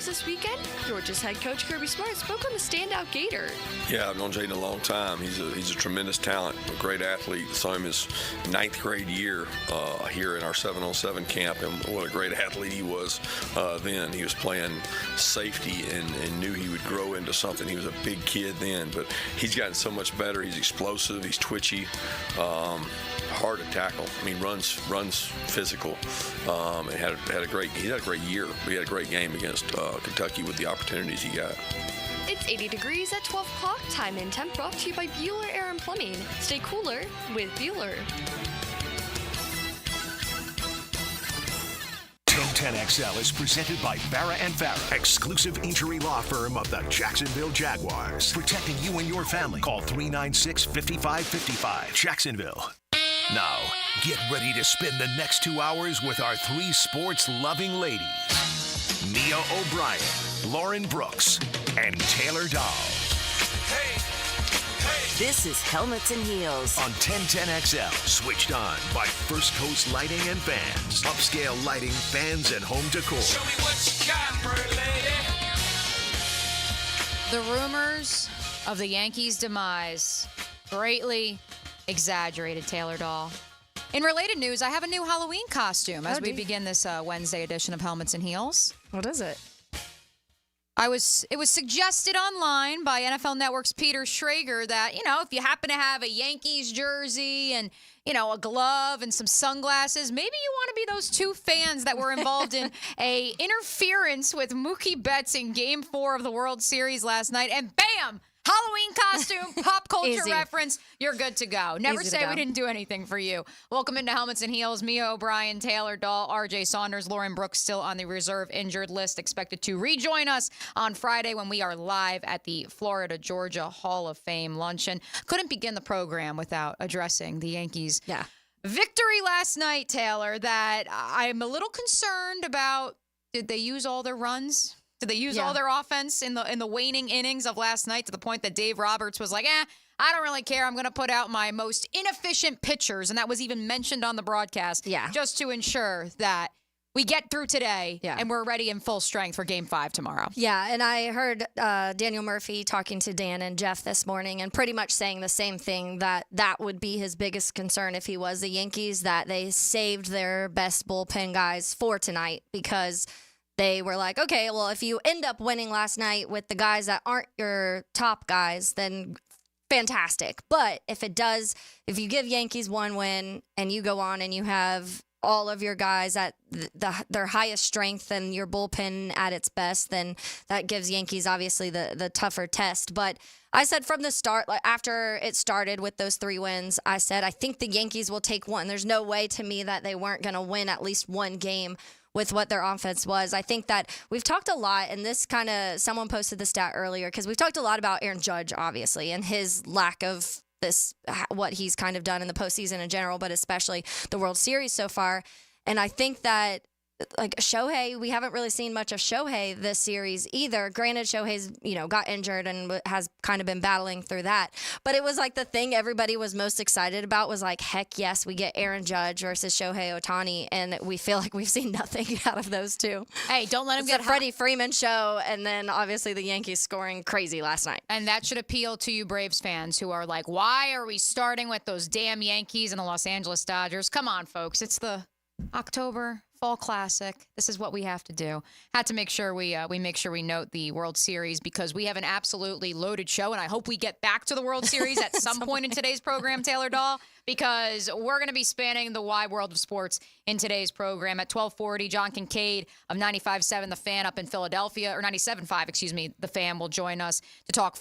Eagles this weekend, Georgia's head coach Kirby Smart spoke on the standout Gator. Yeah, I've known Jaden a long time. He's a tremendous talent, a great athlete. Saw him his ninth grade year here in our 7-on-7 camp, and what a great athlete he was then. He was playing safety and knew he would grow into something. He was a big kid then, but he's gotten so much better. He's explosive, he's twitchy, hard to tackle. I mean, runs physical. And he had a great year. We had a great game against Kentucky with the opportunities he got. It's 80 degrees at 12 o'clock. Time and temp brought to you by Bueller Air and Plumbing. Stay cooler with Bueller. 1010XL is presented by Farah and Farah, exclusive injury law firm of the Jacksonville Jaguars. Protecting you and your family. Call 396-5555. Jacksonville. Now, get ready to spend the next 2 hours with our three sports-loving ladies. Mia O'Brien, Lauren Brooks, and Taylor Dahl. Hey, hey. This is Helmets and Heels On 1010XL, switched on by First Coast Lighting and Fans. Upscale lighting, fans, and home decor. Show me what you got, pretty lady. The rumors of the Yankees' demise greatly exaggerated, Taylor Dahl. In related news, I have a new Halloween costume as we begin this Wednesday edition of Helmets and Heels. What is it? It was suggested online by NFL Network's Peter Schrager that, if you happen to have a Yankees jersey and, a glove and some sunglasses, maybe you want to be those two fans that were involved in a interference with Mookie Betts in Game 4 of the World Series last night, and bam! Halloween costume, pop culture reference, you're good to go. Never say we didn't do anything for you. Welcome into Helmets and Heels. Mia O'Brien, Taylor Dahl, RJ Saunders, Lauren Brooks still on the reserve injured list, expected to rejoin us on Friday when we are live at the Florida-Georgia Hall of Fame luncheon. Couldn't begin the program without addressing the Yankees' victory last night, Taylor, that I'm a little concerned about. Did they use all their runs? Did they use all their offense in the waning innings of last night to the point that Dave Roberts was like, I don't really care. I'm going to put out my most inefficient pitchers. And that was even mentioned on the broadcast just to ensure that we get through today and we're ready in full strength for Game 5 tomorrow. Yeah, and I heard Daniel Murphy talking to Dan and Jeff this morning and pretty much saying the same thing, that would be his biggest concern if he was the Yankees, that they saved their best bullpen guys for tonight because they were like, okay, well, if you end up winning last night with the guys that aren't your top guys, then fantastic. But if you give Yankees one win and you go on and you have all of your guys at their highest strength and your bullpen at its best, then that gives Yankees obviously the tougher test. But I said from the start, like after it started with those 3 wins, I said, I think the Yankees will take one. There's no way to me that they weren't going to win at least one game with what their offense was. I think that we've talked a lot, and this kind of, someone posted the stat earlier, because we've talked a lot about Aaron Judge, obviously, and his lack of what he's kind of done in the postseason in general, but especially the World Series so far. And I think that, like Shohei, we haven't really seen much of Shohei this series either. Granted, Shohei's, got injured and has kind of been battling through that. But it was like the thing everybody was most excited about was like, heck yes, we get Aaron Judge versus Shohei Ohtani. And we feel like we've seen nothing out of those two. Hey, don't let him get Freddie Freeman show. And then obviously the Yankees scoring crazy last night. And that should appeal to you Braves fans who are like, why are we starting with those damn Yankees and the Los Angeles Dodgers? Come on, folks. It's the October Fall Classic. This is what we have to do. Had to make sure we note the World Series because we have an absolutely loaded show, and I hope we get back to the World Series at some point in today's program, Taylor Dahl, because we're going to be spanning the wide world of sports in today's program. At 12:40, John Kincaid of 95.7 The Fan up in Philadelphia, or 97.5, excuse me, The Fan will join us to talk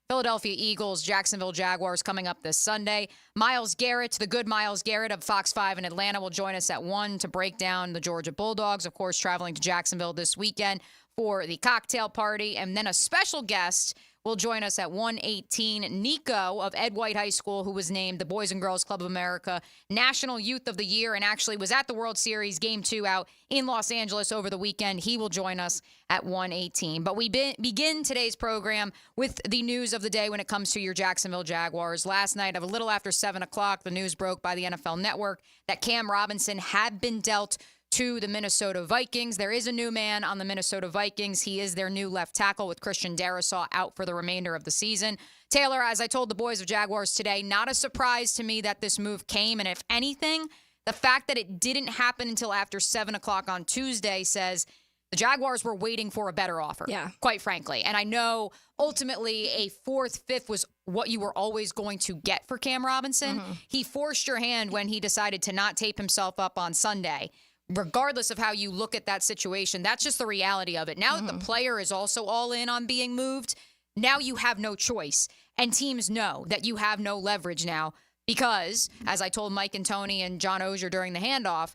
Philadelphia Eagles, Jacksonville Jaguars coming up this Sunday. Myles Garrett, the good Myles Garrett of Fox 5 in Atlanta, will join us at 1 to break down the Georgia Bulldogs, of course, traveling to Jacksonville this weekend for the cocktail party. And then a special guest will join us at 1:18. Nico of Ed White High School, who was named the Boys and Girls Club of America National Youth of the Year and actually was at the World Series Game 2 out in Los Angeles over the weekend. He will join us at 1:18. But we begin today's program with the news of the day when it comes to your Jacksonville Jaguars. Last night, a little after 7 o'clock, the news broke by the NFL Network that Cam Robinson had been dealt to the Minnesota Vikings. There is a new man on the Minnesota Vikings. He is their new left tackle with Christian Darrisaw out for the remainder of the season. Taylor, as I told the boys of Jaguars today, not a surprise to me that this move came. And if anything, the fact that it didn't happen until after 7 o'clock on Tuesday says the Jaguars were waiting for a better offer, quite frankly. And I know ultimately a fourth, fifth was what you were always going to get for Cam Robinson. He forced your hand when he decided to not tape himself up on Sunday. Regardless of how you look at that situation, that's just the reality of it. Now that the player is also all in on being moved, now you have no choice. And teams know that you have no leverage now because, as I told Mike and Tony and John Ozier during the handoff,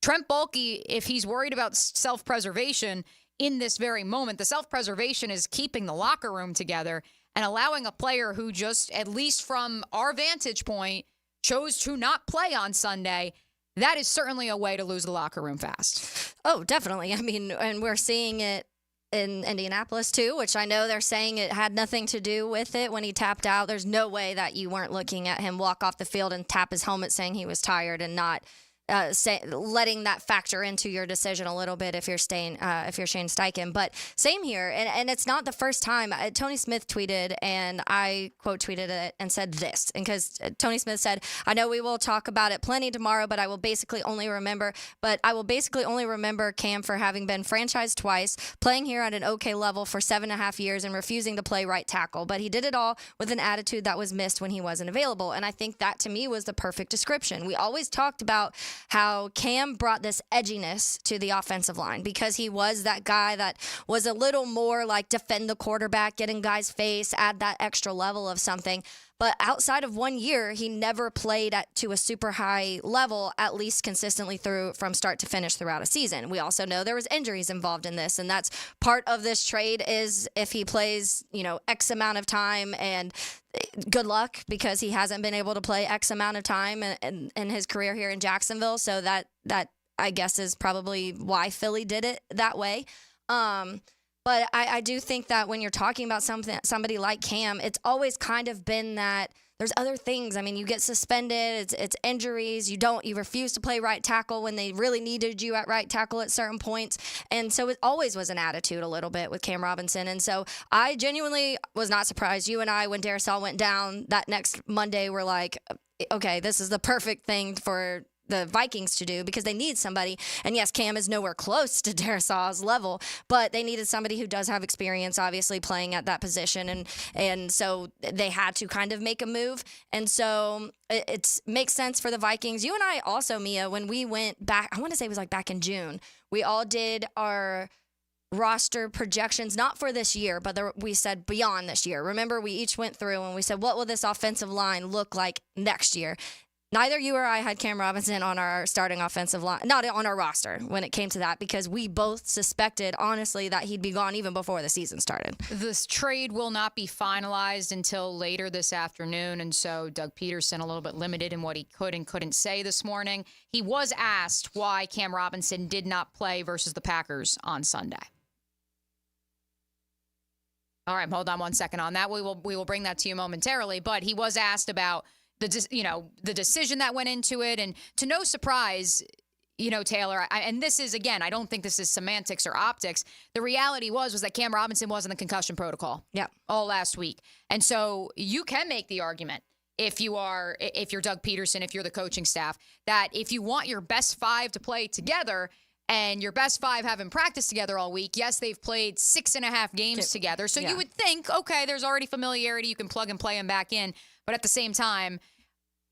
Trent Baalke, if he's worried about self-preservation in this very moment, the self-preservation is keeping the locker room together and allowing a player who just, at least from our vantage point, chose to not play on Sunday. That is certainly a way to lose the locker room fast. Oh, definitely. I mean, and we're seeing it in Indianapolis too, which I know they're saying it had nothing to do with it when he tapped out. There's no way that you weren't looking at him walk off the field and tap his helmet saying he was tired and not letting that factor into your decision a little bit if you're Shane Steichen. But same here, and it's not the first time. Tony Smith tweeted, and I quote tweeted it and said this, because Tony Smith said, "I know we will talk about it plenty tomorrow, but I will basically only remember Cam for having been franchised twice, playing here at an okay level for 7.5 years, and refusing to play right tackle. But he did it all with an attitude that was missed when he wasn't available." And I think that to me was the perfect description. We always talked about how Cam brought this edginess to the offensive line because he was that guy that was a little more like defend the quarterback, get in guys' face, add that extra level of something. But outside of 1 year, he never played to a super high level, at least consistently from start to finish throughout a season. We also know there was injuries involved in this, and that's part of this trade is if he plays, X amount of time, and good luck because he hasn't been able to play X amount of time in his career here in Jacksonville. So that I guess is probably why Philly did it that way. But I do think that when you're talking about somebody like Cam, it's always kind of been that there's other things. I mean, you get suspended, it's injuries, you refuse to play right tackle when they really needed you at right tackle at certain points. And so it always was an attitude a little bit with Cam Robinson. And so I genuinely was not surprised. You and I, when Darrisaw went down that next Monday, were like, okay, this is the perfect thing for the Vikings to do because they need somebody. And yes, Cam is nowhere close to Darrisaw's level, but they needed somebody who does have experience, obviously, playing at that position. And so they had to kind of make a move. And so it makes sense for the Vikings. You and I also, Mia, when we went back, I want to say it was like back in June, we all did our roster projections, not for this year, but we said beyond this year. Remember, we each went through and we said, what will this offensive line look like next year? Neither you or I had Cam Robinson on our starting offensive line, not on our roster when it came to that, because we both suspected, honestly, that he'd be gone even before the season started. This trade will not be finalized until later this afternoon, and so Doug Peterson a little bit limited in what he could and couldn't say this morning. He was asked why Cam Robinson did not play versus the Packers on Sunday. All right, hold on one second on that. We will bring that to you momentarily, but he was asked about the decision that went into it, and to no surprise, Taylor, and this is, again, I don't think this is semantics or optics. The reality was that Cam Robinson was in the concussion protocol all last week. And so you can make the argument if you're Doug Peterson, if you're the coaching staff, that if you want your best five to play together and your best five haven't practiced together all week, yes, they've played 6.5 games together. So you would think, okay, there's already familiarity. You can plug and play them back in. But at the same time,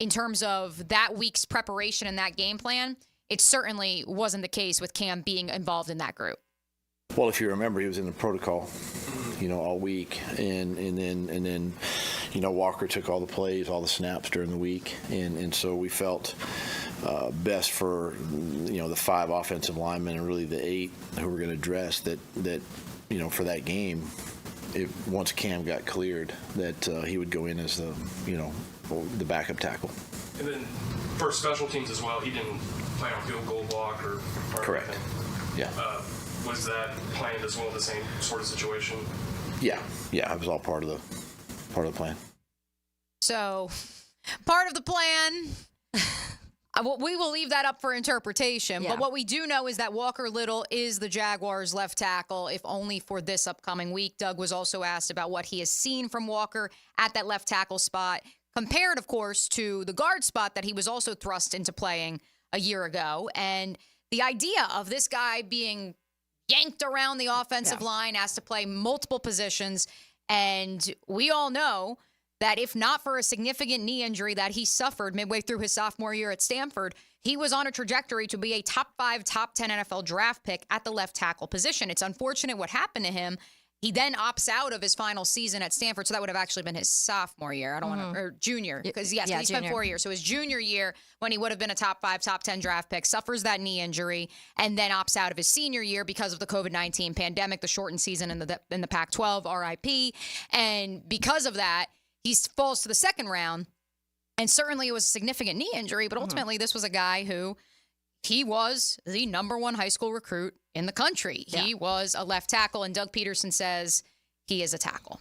in terms of that week's preparation and that game plan, it certainly wasn't the case with Cam being involved in that group. Well, if you remember, he was in the protocol, all week, and then Walker took all the plays, all the snaps during the week, and so we felt best for the 5 offensive linemen and really the 8 who were going to dress that for that game. Once Cam got cleared, that he would go in as the backup tackle. And then for special teams as well, he didn't play on field goal block or correct. Anything. Yeah. Was that planned as well, the same sort of situation? Yeah. It was all part of the plan. So, part of the plan. We will leave that up for interpretation. Yeah. But what we do know is that Walker Little is the Jaguars' left tackle, if only for this upcoming week. Doug was also asked about what he has seen from Walker at that left tackle spot, compared, of course, to the guard spot that he was also thrust into playing a year ago. And the idea of this guy being yanked around the offensive line, asked to play multiple positions. And we all know that if not for a significant knee injury that he suffered midway through his sophomore year at Stanford, he was on a trajectory to be a top 5, top 10 NFL draft pick at the left tackle position. It's unfortunate what happened to him. He then opts out of his final season at Stanford, so that would have actually been his sophomore year. I don't want to, or junior, because he spent 4 years. So his junior year, when he would have been a top 5, top 10 draft pick, suffers that knee injury, and then opts out of his senior year because of the COVID-19 pandemic, the shortened season in the Pac-12, RIP, and because of that, he falls to the second round, and certainly it was a significant knee injury, but ultimately this was a guy who he was the number 1 high school recruit in the country. Yeah. He was a left tackle, and Doug Peterson says he is a tackle.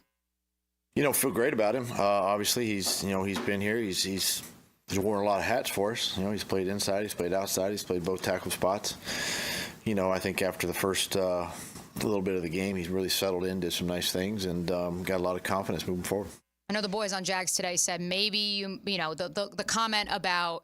Feel great about him. Obviously, he's been here. He's worn a lot of hats for us. He's played inside, he's played outside, he's played both tackle spots. I think after the first little bit of the game, he's really settled in, did some nice things, and got a lot of confidence moving forward. I know the boys on Jags today said maybe the comment about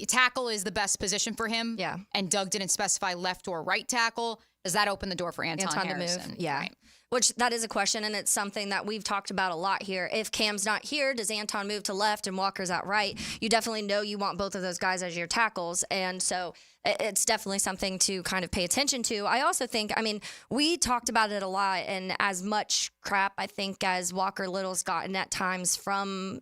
tackle is the best position for him. Yeah. And Doug didn't specify left or right tackle. Does that open the door for Anton Harrison? To move? Yeah. Right. Which that is a question, and it's something that we've talked about a lot here. If Cam's not here, does Anton move to left and Walker's out right? You definitely know you want both of those guys as your tackles, and so it's definitely something to kind of pay attention to. I also think, we talked about it a lot, and as much crap, I think, as Walker Little's gotten at times from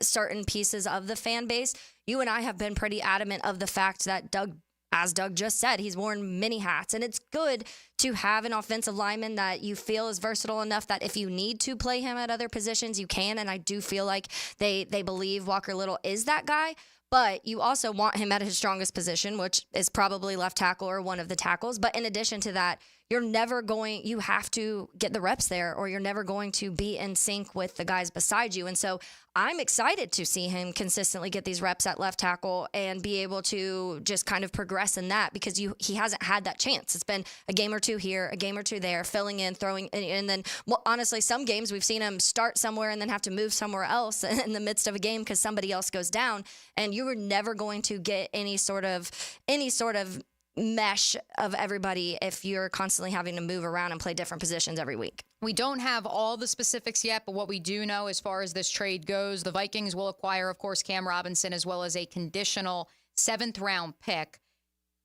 certain pieces of the fan base, you and I have been pretty adamant of the fact that Doug, as Doug just said, he's worn many hats, and it's good to have an offensive lineman that you feel is versatile enough that if you need to play him at other positions, you can, and I do feel like they believe Walker Little is that guy. But you also want him at his strongest position, which is probably left tackle or one of the tackles. But in addition to that, you have to get the reps there, or you're never going to be in sync with the guys beside you. And so I'm excited to see him consistently get these reps at left tackle and be able to just kind of progress in that, because he hasn't had that chance. It's been a game or two here, a game or two there, filling in, throwing, and then, honestly, some games we've seen him start somewhere and then have to move somewhere else in the midst of a game because somebody else goes down, and you were never going to get any sort of mesh of everybody if you're constantly having to move around and play different positions every week. We don't have all the specifics yet, but what we do know as far as this trade goes, the Vikings will acquire, of course, Cam Robinson, as well as a conditional 7th-round pick.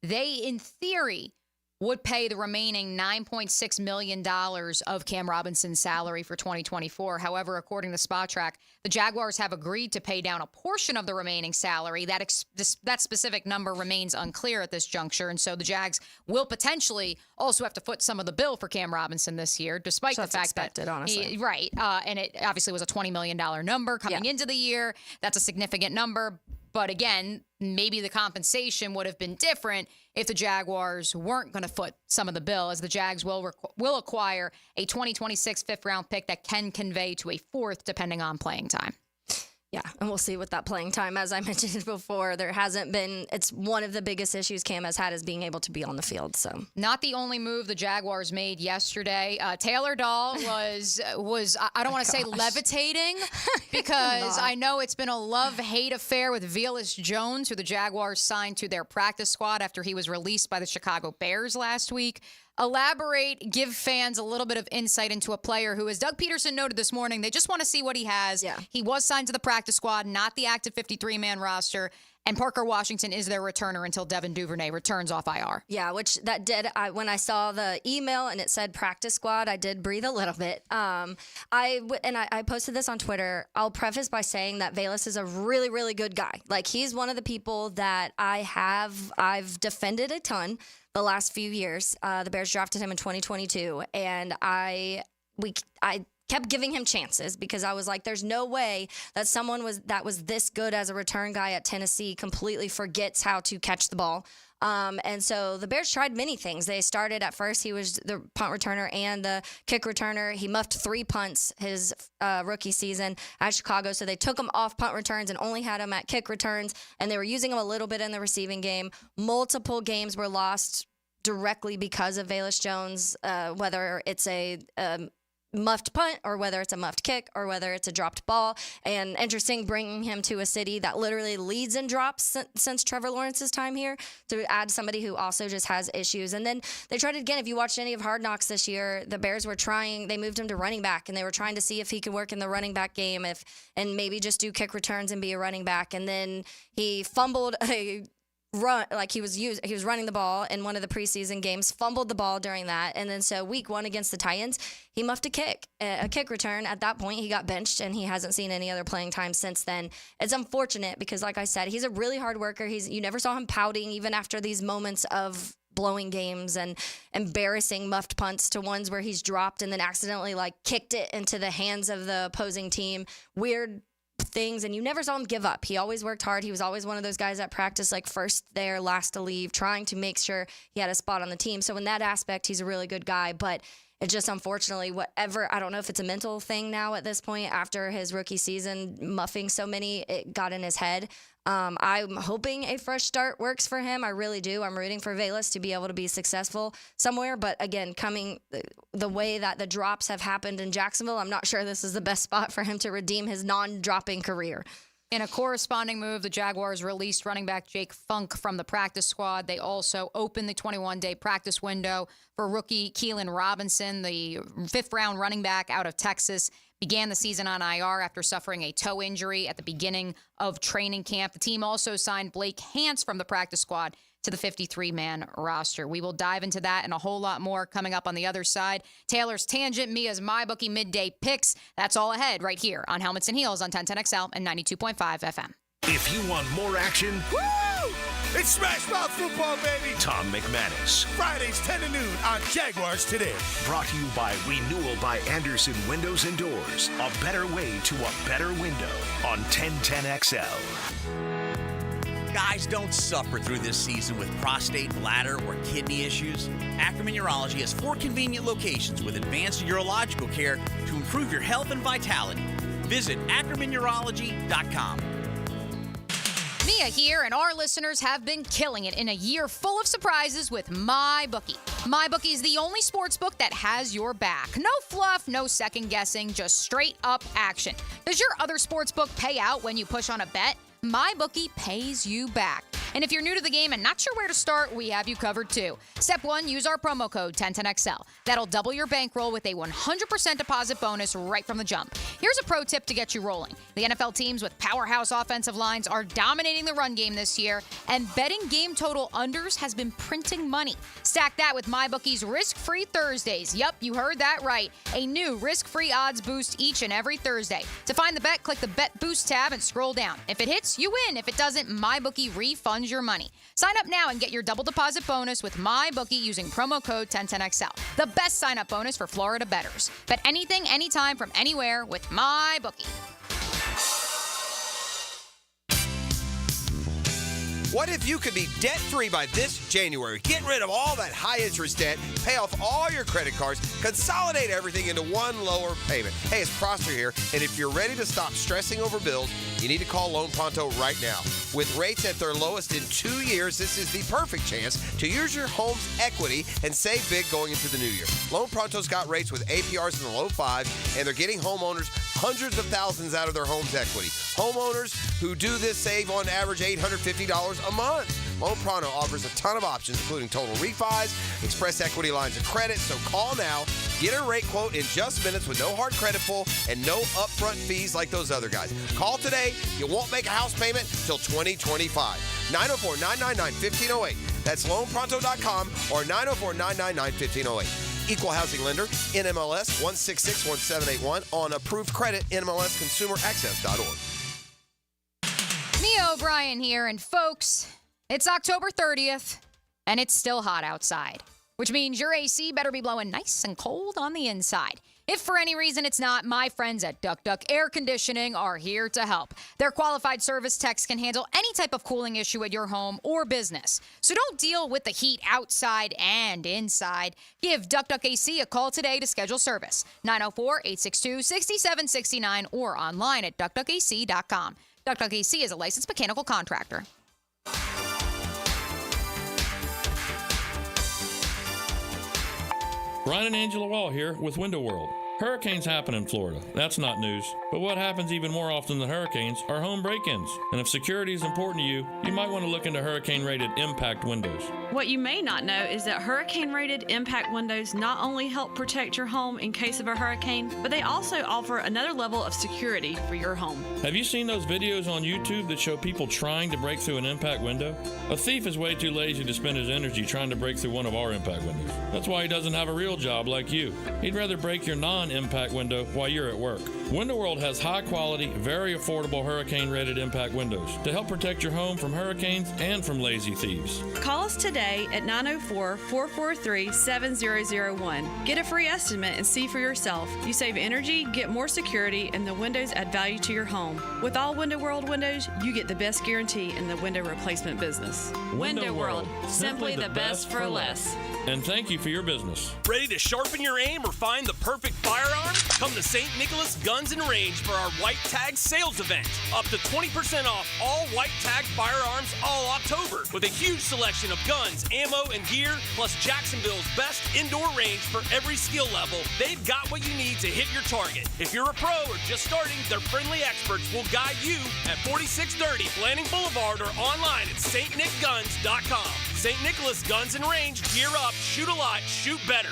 They, in theory, would pay the remaining $9.6 million of Cam Robinson's salary for 2024. However, according to SpotTrack, the Jaguars have agreed to pay down a portion of the remaining salary. That specific number remains unclear at this juncture, and so the Jags will potentially also have to foot some of the bill for Cam Robinson this year, despite the fact that honestly. And it obviously was a $20 million number coming into the year. That's a significant number. But again, maybe the compensation would have been different if the Jaguars weren't going to foot some of the bill, as the Jags will acquire a 2026 5th-round pick that can convey to a 4th, depending on playing time. Yeah, and we'll see with that playing time. As I mentioned before, it's one of the biggest issues Cam has had, is being able to be on the field. So, not the only move the Jaguars made yesterday. Taylor Dahl was I don't want to say levitating, because I know it's been a love-hate affair with Velus Jones, who the Jaguars signed to their practice squad after he was released by the Chicago Bears last week. Elaborate, give fans a little bit of insight into a player who, as Doug Peterson noted this morning, they just want to see what he has. Yeah. He was signed to the practice squad, not the active 53-man roster, and Parker Washington is their returner until Devin Duvernay returns off IR. Yeah, when I saw the email and it said practice squad, I did breathe a little bit. I posted this on Twitter. I'll preface by saying that Velus is a really, really good guy. Like, he's one of the people that I've defended a ton the last few years. The Bears drafted him in 2022, and I kept giving him chances because I was like, there's no way that someone that was this good as a return guy at Tennessee completely forgets how to catch the ball. And so the Bears tried many things. They started at first, he was the punt returner and the kick returner. He muffed 3 punts his rookie season at Chicago. So they took him off punt returns and only had him at kick returns. And they were using him a little bit in the receiving game. Multiple games were lost directly because of Velus Jones, whether it's a muffed punt or whether it's a muffed kick or whether it's a dropped ball. And interesting, bringing him to a city that literally leads in drops since Trevor Lawrence's time here, to add somebody who also just has issues. And then they tried it again. If you watched any of Hard Knocks this year, the Bears were trying, they moved him to running back, and they were trying to see if he could work in the running back game and maybe just do kick returns and be a running back. And then he fumbled a run, like he was running the ball in one of the preseason games, fumbled the ball during that, and then so week 1 against the Titans, he muffed a kick return. At that point, he got benched, and he hasn't seen any other playing time since then. It's unfortunate because, like I said, he's a really hard worker. You never saw him pouting even after these moments of blowing games and embarrassing muffed punts to ones where he's dropped and then accidentally like kicked it into the hands of the opposing team. Weird things, and you never saw him give up. He always worked hard. He was always one of those guys that practiced like first there, last to leave, trying to make sure he had a spot on the team. So in that aspect, he's a really good guy, but it's just unfortunately I don't know if it's a mental thing now at this point after his rookie season, muffing so many, it got in his head. I'm hoping a fresh start works for him. I really do. I'm rooting for Velus to be able to be successful somewhere. But again, coming the way that the drops have happened in Jacksonville, I'm not sure this is the best spot for him to redeem his non-dropping career. In a corresponding move, the Jaguars released running back Jake Funk from the practice squad. They also opened the 21-day practice window for rookie Keelan Robinson, the 5th-round running back out of Texas. Began the season on IR after suffering a toe injury at the beginning of training camp. The team also signed Blake Hance from the practice squad to the 53-man roster. We will dive into that and a whole lot more coming up on the other side. Taylor's Tangent, Mia's MyBookie Midday Picks. That's all ahead right here on Helmets and Heels on 1010XL and 92.5 FM. If you want more action, Woo! It's Smash Mouth football, baby. Tom McManus. Fridays 10 to noon on Jaguars Today. Brought to you by Renewal by Anderson Windows and Doors. A better way to a better window on 1010XL. Guys don't suffer through this season with prostate, bladder, or kidney issues. Ackerman Urology has 4 convenient locations with advanced urological care to improve your health and vitality. Visit ackermanurology.com. Mia here, and our listeners have been killing it in a year full of surprises with MyBookie. MyBookie is the only sports book that has your back. No fluff, no second guessing, just straight up action. Does your other sports book pay out when you push on a bet? MyBookie pays you back. And if you're new to the game and not sure where to start, we have you covered too. Step 1, use our promo code 1010XL. That'll double your bankroll with a 100% deposit bonus right from the jump. Here's a pro tip to get you rolling. The NFL teams with powerhouse offensive lines are dominating the run game this year, and betting game total unders has been printing money. Stack that with MyBookie's risk-free Thursdays. Yup, you heard that right. A new risk-free odds boost each and every Thursday. To find the bet, click the Bet Boost tab and scroll down. If it hits, you win. If it doesn't, MyBookie refunds your money. Sign up now and get your double deposit bonus with MyBookie using promo code 1010XL. The best sign-up bonus for Florida bettors. Bet anything, anytime, from anywhere with MyBookie. What if you could be debt-free by this January? Get rid of all that high-interest debt, pay off all your credit cards, consolidate everything into one lower payment. Hey, it's Prosper here, and if you're ready to stop stressing over bills, you need to call Loan Pronto right now. With rates at their lowest in 2 years, this is the perfect chance to use your home's equity and save big going into the new year. Loan Pronto's got rates with APRs in the low 5s, and they're getting homeowners hundreds of thousands out of their home's equity. Homeowners who do this save on average $850 a month. Loan Pronto offers a ton of options, including total refis, express equity lines of credit. So call now, get a rate quote in just minutes with no hard credit pull and no upfront fees like those other guys. Call today. You won't make a house payment till 2025. 904-999-1508. That's loanpronto.com or 904-999-1508. Equal housing lender, NMLS 1661781 on approved credit, NMLSconsumeraccess.org. Mia O'Brien here, and folks, it's October 30th, and it's still hot outside, which means your AC better be blowing nice and cold on the inside. If for any reason it's not, my friends at Duck Duck Air Conditioning are here to help. Their qualified service techs can handle any type of cooling issue at your home or business. So don't deal with the heat outside and inside. Give Duck Duck AC a call today to schedule service. 904-862-6769 or online at duckduckac.com. Duck Duck AC is a licensed mechanical contractor. Brian and Angela Wall here with Window World. Hurricanes happen in Florida. That's not news. But what happens even more often than hurricanes are home break-ins. And if security is important to you, you might want to look into hurricane-rated impact windows. What you may not know is that hurricane-rated impact windows not only help protect your home in case of a hurricane, but they also offer another level of security for your home. Have you seen those videos on YouTube that show people trying to break through an impact window? A thief is way too lazy to spend his energy trying to break through one of our impact windows. That's why he doesn't have a real job like you. He'd rather break your non-impact window while you're at work. Window World has high-quality, very affordable hurricane-rated impact windows to help protect your home from hurricanes and from lazy thieves. Call us today at 904-443-7001. Get a free estimate and see for yourself. You save energy, get more security, and the windows add value to your home. With all Window World windows, you get the best guarantee in the window replacement business. Window World, simply the best for less. And thank you for your business. Ready to sharpen your aim or find the perfect firearm? Come to St. Nicholas Guns and Range for our White Tag sales event. Up to 20% off all White Tag firearms all October with a huge selection of guns, ammo, and gear, plus Jacksonville's best indoor range for every skill level. They've got what you need to hit your target. If you're a pro or just starting, their friendly experts will guide you at 4630 Blanding Boulevard or online at stnickguns.com. St. Nicholas Guns and Range, gear up, shoot a lot, shoot better.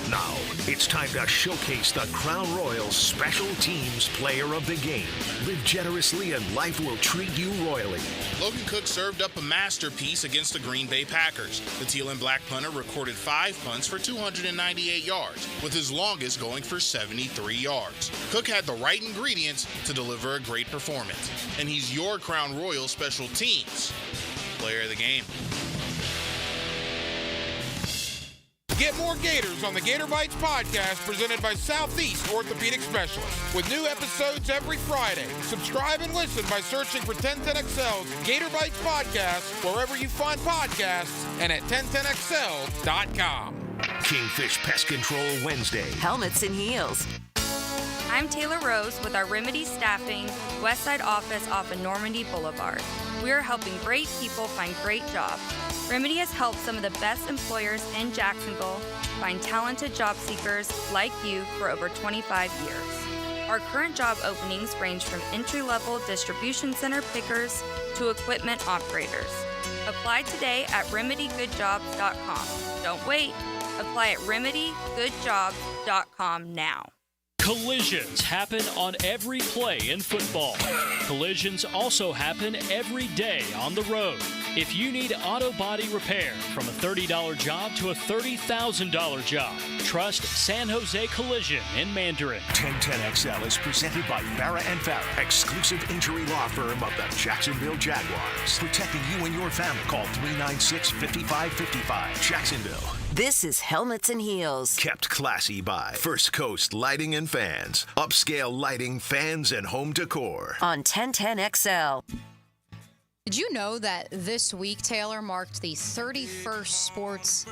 Now, it's time to showcase the Crown Royal Special Teams Player of the Game. Live generously and life will treat you royally. Logan Cook served up a masterpiece against the Green Bay Packers. The teal and black punter recorded 5 punts for 298 yards, with his longest going for 73 yards. Cook had the right ingredients to deliver a great performance, and he's your Crown Royal Special Teams Player of the Game. Get more Gators on the Gator Bites podcast presented by Southeast Orthopedic Specialists with new episodes every Friday. Subscribe and listen by searching for 1010XL's Gator Bites podcast wherever you find podcasts and at 1010XL.com. Kingfish Pest Control Wednesday. Helmets and heels. I'm Taylor Rose with our Remedy Staffing Westside office off of Normandy Boulevard. We are helping great people find great jobs. Remedy has helped some of the best employers in Jacksonville find talented job seekers like you for over 25 years. Our current job openings range from entry-level distribution center pickers to equipment operators. Apply today at remedygoodjobs.com. Don't wait. Apply at remedygoodjobs.com now. Collisions happen on every play in football. Collisions also happen every day on the road. If you need auto body repair, from a $30 job to a $30,000 job, trust San Jose Collision in Mandarin. 1010XL is presented by Farah & Farah, exclusive injury law firm of the Jacksonville Jaguars. Protecting you and your family. Call 396-5555. Jacksonville. This is Helmets and Heels. Kept classy by First Coast Lighting and Fans. Upscale lighting, fans, and home decor. On 1010XL. Did you know that this week, Taylor, marked the 31st sports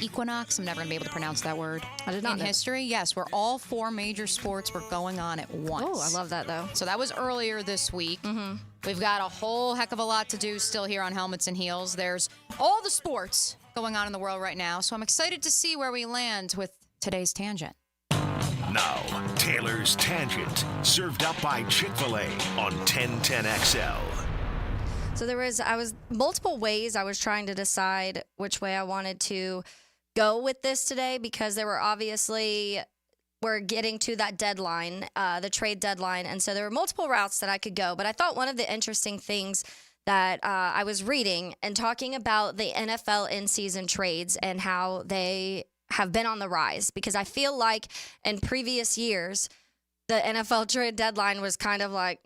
equinox? I'm never going to be able to pronounce that word. I did not In know. history, yes, where all 4 major sports were going on at once. Oh, I love that, though. So that was earlier this week. Mm-hmm. We've got a whole heck of a lot to do still here on Helmets and Heels. There's all the sports going on in the world right now, so I'm excited to see where we land with today's tangent. Now, Taylor's Tangent, served up by Chick-fil-A on 1010XL. So there was multiple ways I was trying to decide which way I wanted to go with this today, because there were we're getting to that deadline, the trade deadline. And so there were multiple routes that I could go. But I thought one of the interesting things that I was reading and talking about the NFL in-season trades and how they have been on the rise, because I feel like in previous years, the NFL trade deadline was kind of like,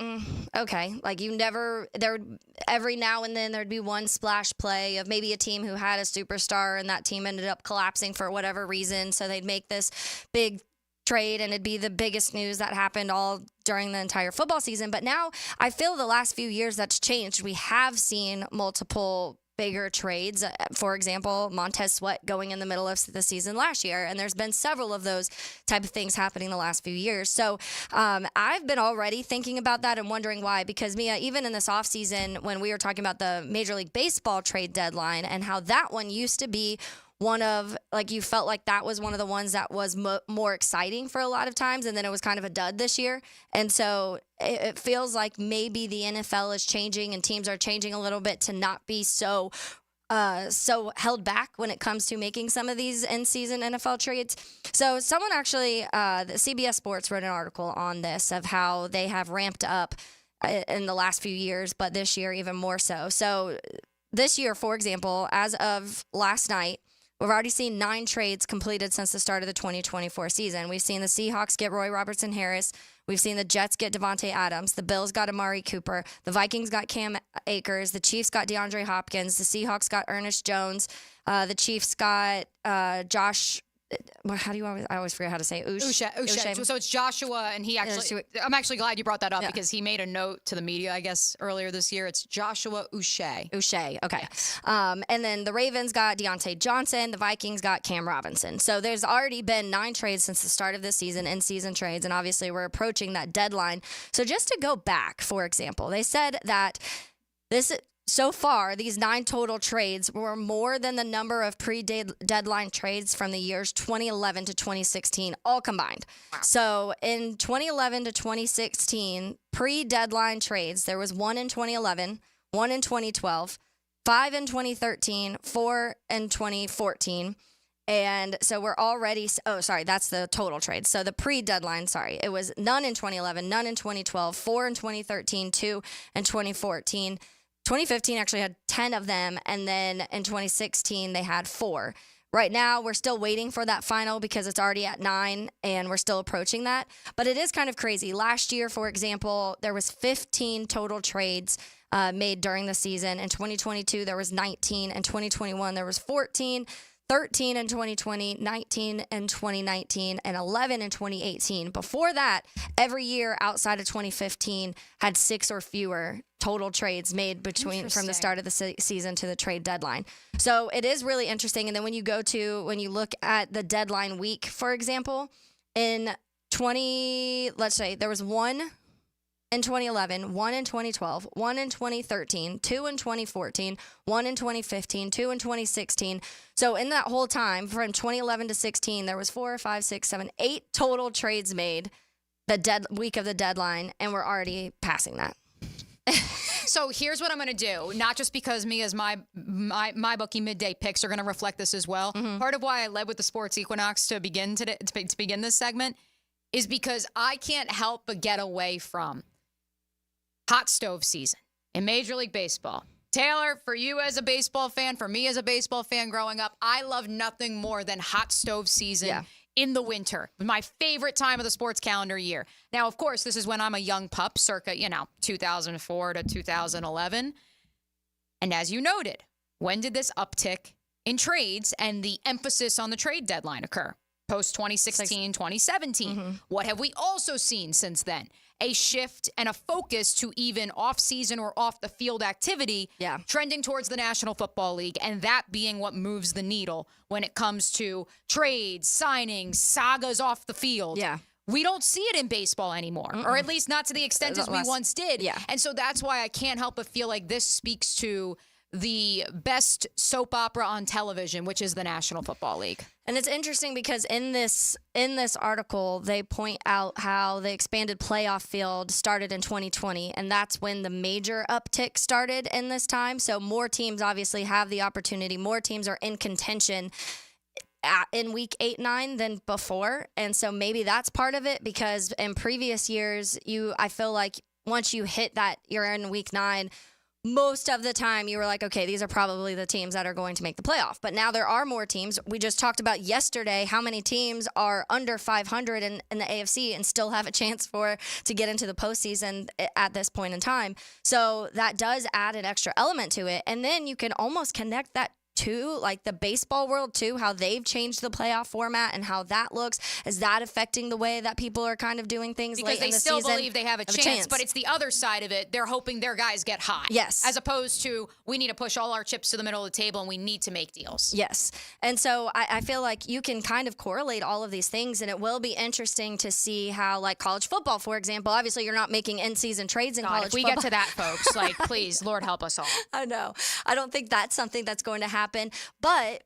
okay. Like every now and then there'd be one splash play of maybe a team who had a superstar and that team ended up collapsing for whatever reason. So they'd make this big trade and it'd be the biggest news that happened all during the entire football season. But now I feel the last few years that's changed. We have seen multiple bigger trades. For example, Montez Sweat going in the middle of the season last year. And there's been several of those type of things happening the last few years. So I've been already thinking about that and wondering why, because Mia, even in this offseason, when we were talking about the Major League Baseball trade deadline and how that one used to be one of, like, you felt like that was one of the ones that was more exciting for a lot of times, and then it was kind of a dud this year. And so it feels like maybe the NFL is changing and teams are changing a little bit to not be so held back when it comes to making some of these in-season NFL trades. So someone actually, the CBS Sports wrote an article on this of how they have ramped up in the last few years, but this year even more so. So this year, for example, as of last night, we've already seen 9 trades completed since the start of the 2024 season. We've seen the Seahawks get Roy Robertson Harris. We've seen the Jets get Devontae Adams. The Bills got Amari Cooper. The Vikings got Cam Akers. The Chiefs got DeAndre Hopkins. The Seahawks got Ernest Jones. The Chiefs got Josh. How do you I always forget how to say it. Uche. So it's Joshua, and he actually. I'm actually glad you brought that up because he made a note to the media, I guess, earlier this year. It's Joshua Uche. Okay. Yes. And then the Ravens got Deontay Johnson. The Vikings got Cam Robinson. So there's already been 9 trades since the start of this season, in-season trades, and obviously we're approaching that deadline. So just to go back, for example, they said that so far, these 9 total trades were more than the number of pre-deadline trades from the years 2011 to 2016, all combined. Wow. So in 2011 to 2016, pre-deadline trades, there was 1 in 2011, 1 in 2012, 5 in 2013, 4 in 2014. And so we're already, that's the total trades. So the pre-deadline, it was none in 2011, none in 2012, 4 in 2013, 2 in 2014. 2015 actually had 10 of them, and then in 2016 they had 4. Right now, we're still waiting for that final because it's already at 9, and we're still approaching that. But it is kind of crazy. Last year, for example, there was 15 total trades made during the season. In 2022, there was 19. In 2021, there was 14. 13 in 2020, 19 in 2019, and 11 in 2018. Before that, every year outside of 2015 had 6 or fewer total trades made from the start of the season to the trade deadline. So it is really interesting. And then when you look at the deadline week, for example, let's say there was 1 in 2011, 1 in 2012, 1 in 2013, 2 in 2014, 1 in 2015, 2 in 2016. So in that whole time, from 2011 to 16, there was 4, 5, 6, 7, 8 total trades made the week of the deadline, and we're already passing that. So here's what I'm going to do. Not just because Mia's my bookie midday picks are going to reflect this as well. Mm-hmm. Part of why I led with the Sports Equinox to begin this segment is because I can't help but get away from hot stove season in Major League Baseball. Taylor, for you as a baseball fan, for me as a baseball fan growing up, I love nothing more than hot stove season in the winter. My favorite time of the sports calendar year. Now, of course, this is when I'm a young pup, circa, 2004 to 2011. And as you noted, when did this uptick in trades and the emphasis on the trade deadline occur? Post 2016, 2017. Mm-hmm. What have we also seen since then? A shift and a focus to even off-season or off-the-field activity trending towards the National Football League, and that being what moves the needle when it comes to trades, signings, sagas off the field. Yeah. We don't see it in baseball anymore, or at least not to the extent as we once did. Yeah. And so that's why I can't help but feel like this speaks to the best soap opera on television, which is the National Football League. And it's interesting because in this article, they point out how the expanded playoff field started in 2020, and that's when the major uptick started in this time. So more teams obviously have the opportunity. More teams are in contention in week 8, 9 than before. And so maybe that's part of it, because in previous years, I feel like once you hit that, you're in week 9, most of the time you were like, okay, these are probably the teams that are going to make the playoff. But now there are more teams. We just talked about yesterday how many teams are under 500 in the AFC and still have a chance to get into the postseason at this point in time. So that does add an extra element to it. And then you can almost connect that to like the baseball world too, how they've changed the playoff format and how that looks. Is that affecting the way that people are kind of doing things because late in the season? Because they still season? believe they have a chance, but it's the other side of it. They're hoping their guys get hot. Yes. As opposed to, we need to push all our chips to the middle of the table and we need to make deals. Yes. And so I feel like you can kind of correlate all of these things, and it will be interesting to see how, like college football, for example, obviously you're not making in-season trades in college football. If we get to that, folks, like, please, Lord help us all. I know. I don't think that's something that's going to happen, but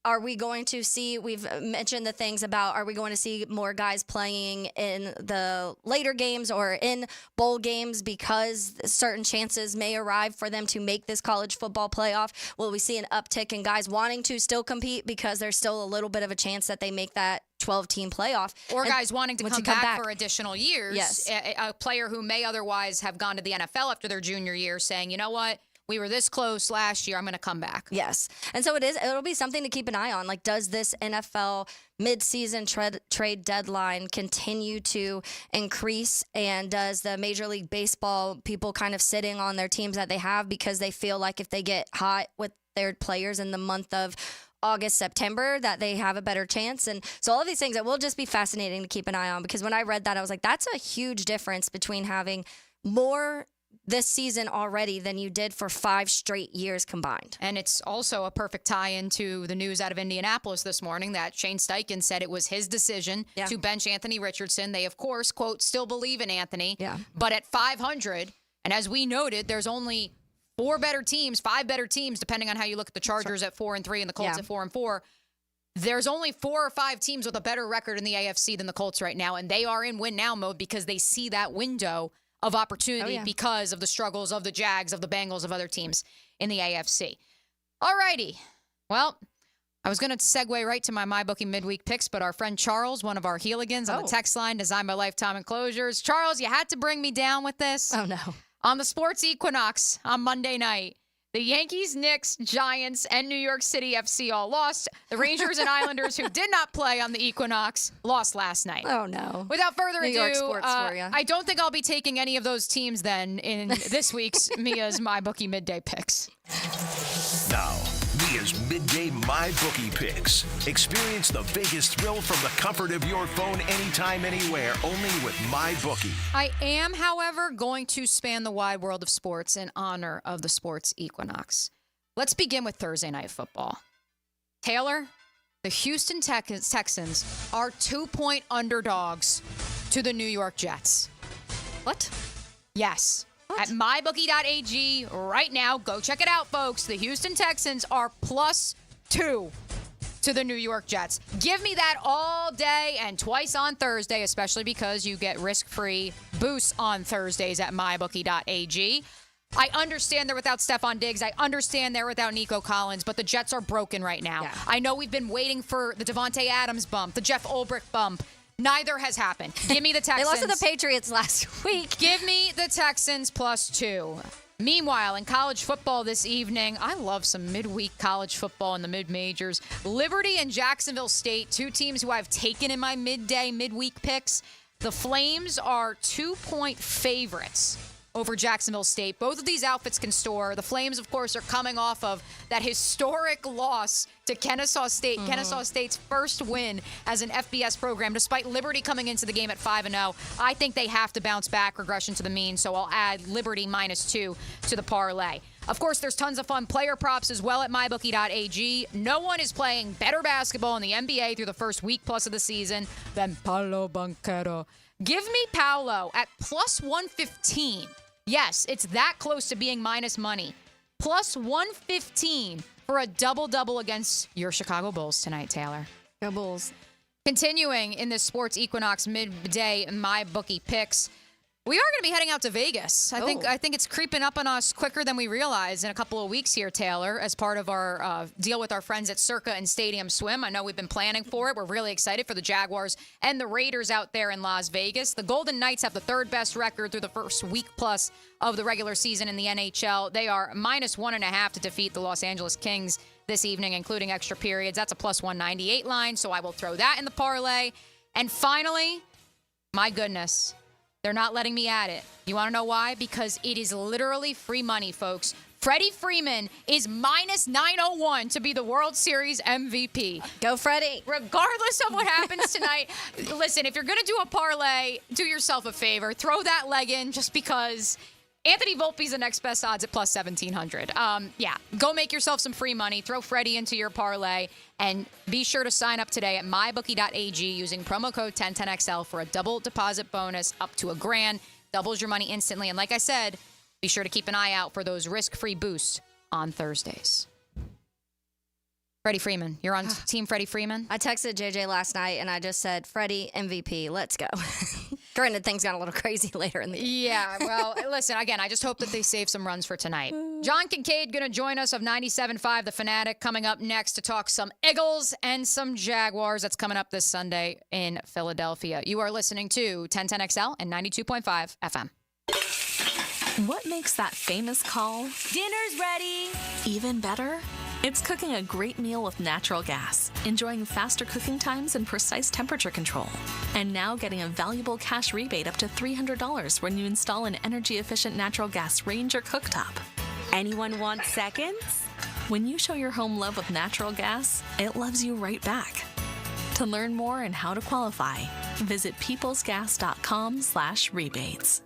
are we going to see, we've mentioned the things about, are we going to see more guys playing in the later games or in bowl games because certain chances may arrive for them to make this college football playoff? Will we see an uptick in guys wanting to still compete because there's still a little bit of a chance that they make that 12-team playoff? Or guys wanting to come back for additional years. Yes. A player who may otherwise have gone to the NFL after their junior year saying, you know what? We were this close last year. I'm going to come back. Yes. And so it'll be something to keep an eye on. Like, does this NFL midseason trade deadline continue to increase? And does the Major League Baseball people kind of sitting on their teams that they have because they feel like if they get hot with their players in the month of August, September, that they have a better chance? And so all of these things, it will just be fascinating to keep an eye on, because when I read that, I was like, that's a huge difference between having more this season already than you did for 5 straight years combined. And it's also a perfect tie-in to the news out of Indianapolis this morning that Shane Steichen said it was his decision to bench Anthony Richardson. They, of course, quote, still believe in Anthony. Yeah. But at 500, and as we noted, there's only 5 better teams, depending on how you look at the Chargers at 4-3 and the Colts at 4-4. There's only 4 or 5 teams with a better record in the AFC than the Colts right now, and they are in win-now mode because they see that window of opportunity because of the struggles of the Jags, of the Bengals, of other teams in the AFC. All righty. Well, I was going to segue right to my MyBookie midweek picks, but our friend Charles, one of our Heeligans on the text line, designed by Lifetime Enclosures. Charles, you had to bring me down with this. Oh, no. On the Sports Equinox on Monday night, the Yankees, Knicks, Giants, and New York City FC all lost. The Rangers and Islanders, who did not play on the Equinox, lost last night. Oh, no. Without further New ado, York sports for ya. I don't think I'll be taking any of those teams then in this week's Mia's MyBookie Midday Picks. Now, Mia's Midday MyBookie Picks. Experience the Vegas thrill from the comfort of your phone anytime, anywhere, only with MyBookie. I am, however, going to span the wide world of sports in honor of the Sports Equinox. Let's begin with Thursday Night Football. Taylor, the Houston Texans are 2-point underdogs to the New York Jets. What? Yes. At mybookie.ag right now. Go check it out, folks. The Houston Texans are +2 to the New York Jets. Give me that all day and twice on Thursday, especially because you get risk-free boosts on Thursdays at mybookie.ag. I understand they're without Stephon Diggs. I understand they're without Nico Collins, but the Jets are broken right now. Yeah. I know we've been waiting for the Devontae Adams bump, the Jeff Ulbrich bump. Neither has happened. Give me the Texans. They lost to the Patriots last week. Give me the Texans +2. Meanwhile, in college football this evening, I love some midweek college football in the mid-majors. Liberty and Jacksonville State, 2 teams who I've taken in my midweek picks. The Flames are 2-point favorites over Jacksonville State. Both of these outfits can score. The Flames, of course, are coming off of that historic loss to Kennesaw State. Kennesaw State's first win as an FBS program, despite Liberty coming into the game at 5-0. I think they have to bounce back, regression to the mean, so I'll add Liberty -2 to the parlay. Of course, there's tons of fun player props as well at mybookie.ag. No one is playing better basketball in the NBA through the first week plus of the season than Paolo Banchero. Give me Paolo at +115. Yes, it's that close to being minus money. +115 for a double-double against your Chicago Bulls tonight, Taylor. Go Bulls. Continuing in this Sports Equinox midday MyBookie picks, We are going to be heading out to Vegas. I think it's creeping up on us quicker than we realize in a couple of weeks here, Taylor, as part of our deal with our friends at Circa and Stadium Swim. I know we've been planning for it. We're really excited for the Jaguars and the Raiders out there in Las Vegas. The Golden Knights have the third best record through the first week plus of the regular season in the NHL. They are -1.5 to defeat the Los Angeles Kings this evening, including extra periods. That's a +198 line, so I will throw that in the parlay. And finally, my goodness, they're not letting me add it. You want to know why? Because it is literally free money, folks. Freddie Freeman is -901 to be the World Series MVP. Go, Freddie. Regardless of what happens tonight, listen, if you're going to do a parlay, do yourself a favor. Throw that leg in just because Anthony Volpe's the next best odds at +1,700. Go make yourself some free money. Throw Freddie into your parlay. And be sure to sign up today at mybookie.ag using promo code 1010XL for a double deposit bonus up to $1,000. Doubles your money instantly. And like I said, be sure to keep an eye out for those risk-free boosts on Thursdays. Freddie Freeman. You're on Team Freddie Freeman? I texted JJ last night, and I just said, Freddie, MVP, let's go. Granted, things got a little crazy later in the game. Yeah, well, listen, again, I just hope that they save some runs for tonight. John Kincaid going to join us of 97.5 The Fanatic coming up next to talk some Eagles and some Jaguars. That's coming up this Sunday in Philadelphia. You are listening to 1010XL and 92.5 FM. What makes that famous call? Dinner's ready! Even better? It's cooking a great meal with natural gas, enjoying faster cooking times and precise temperature control. And now getting a valuable cash rebate up to $300 when you install an energy-efficient natural gas range or cooktop. Anyone want seconds? When you show your home love with natural gas, it loves you right back. To learn more and how to qualify, visit peoplesgas.com/rebates.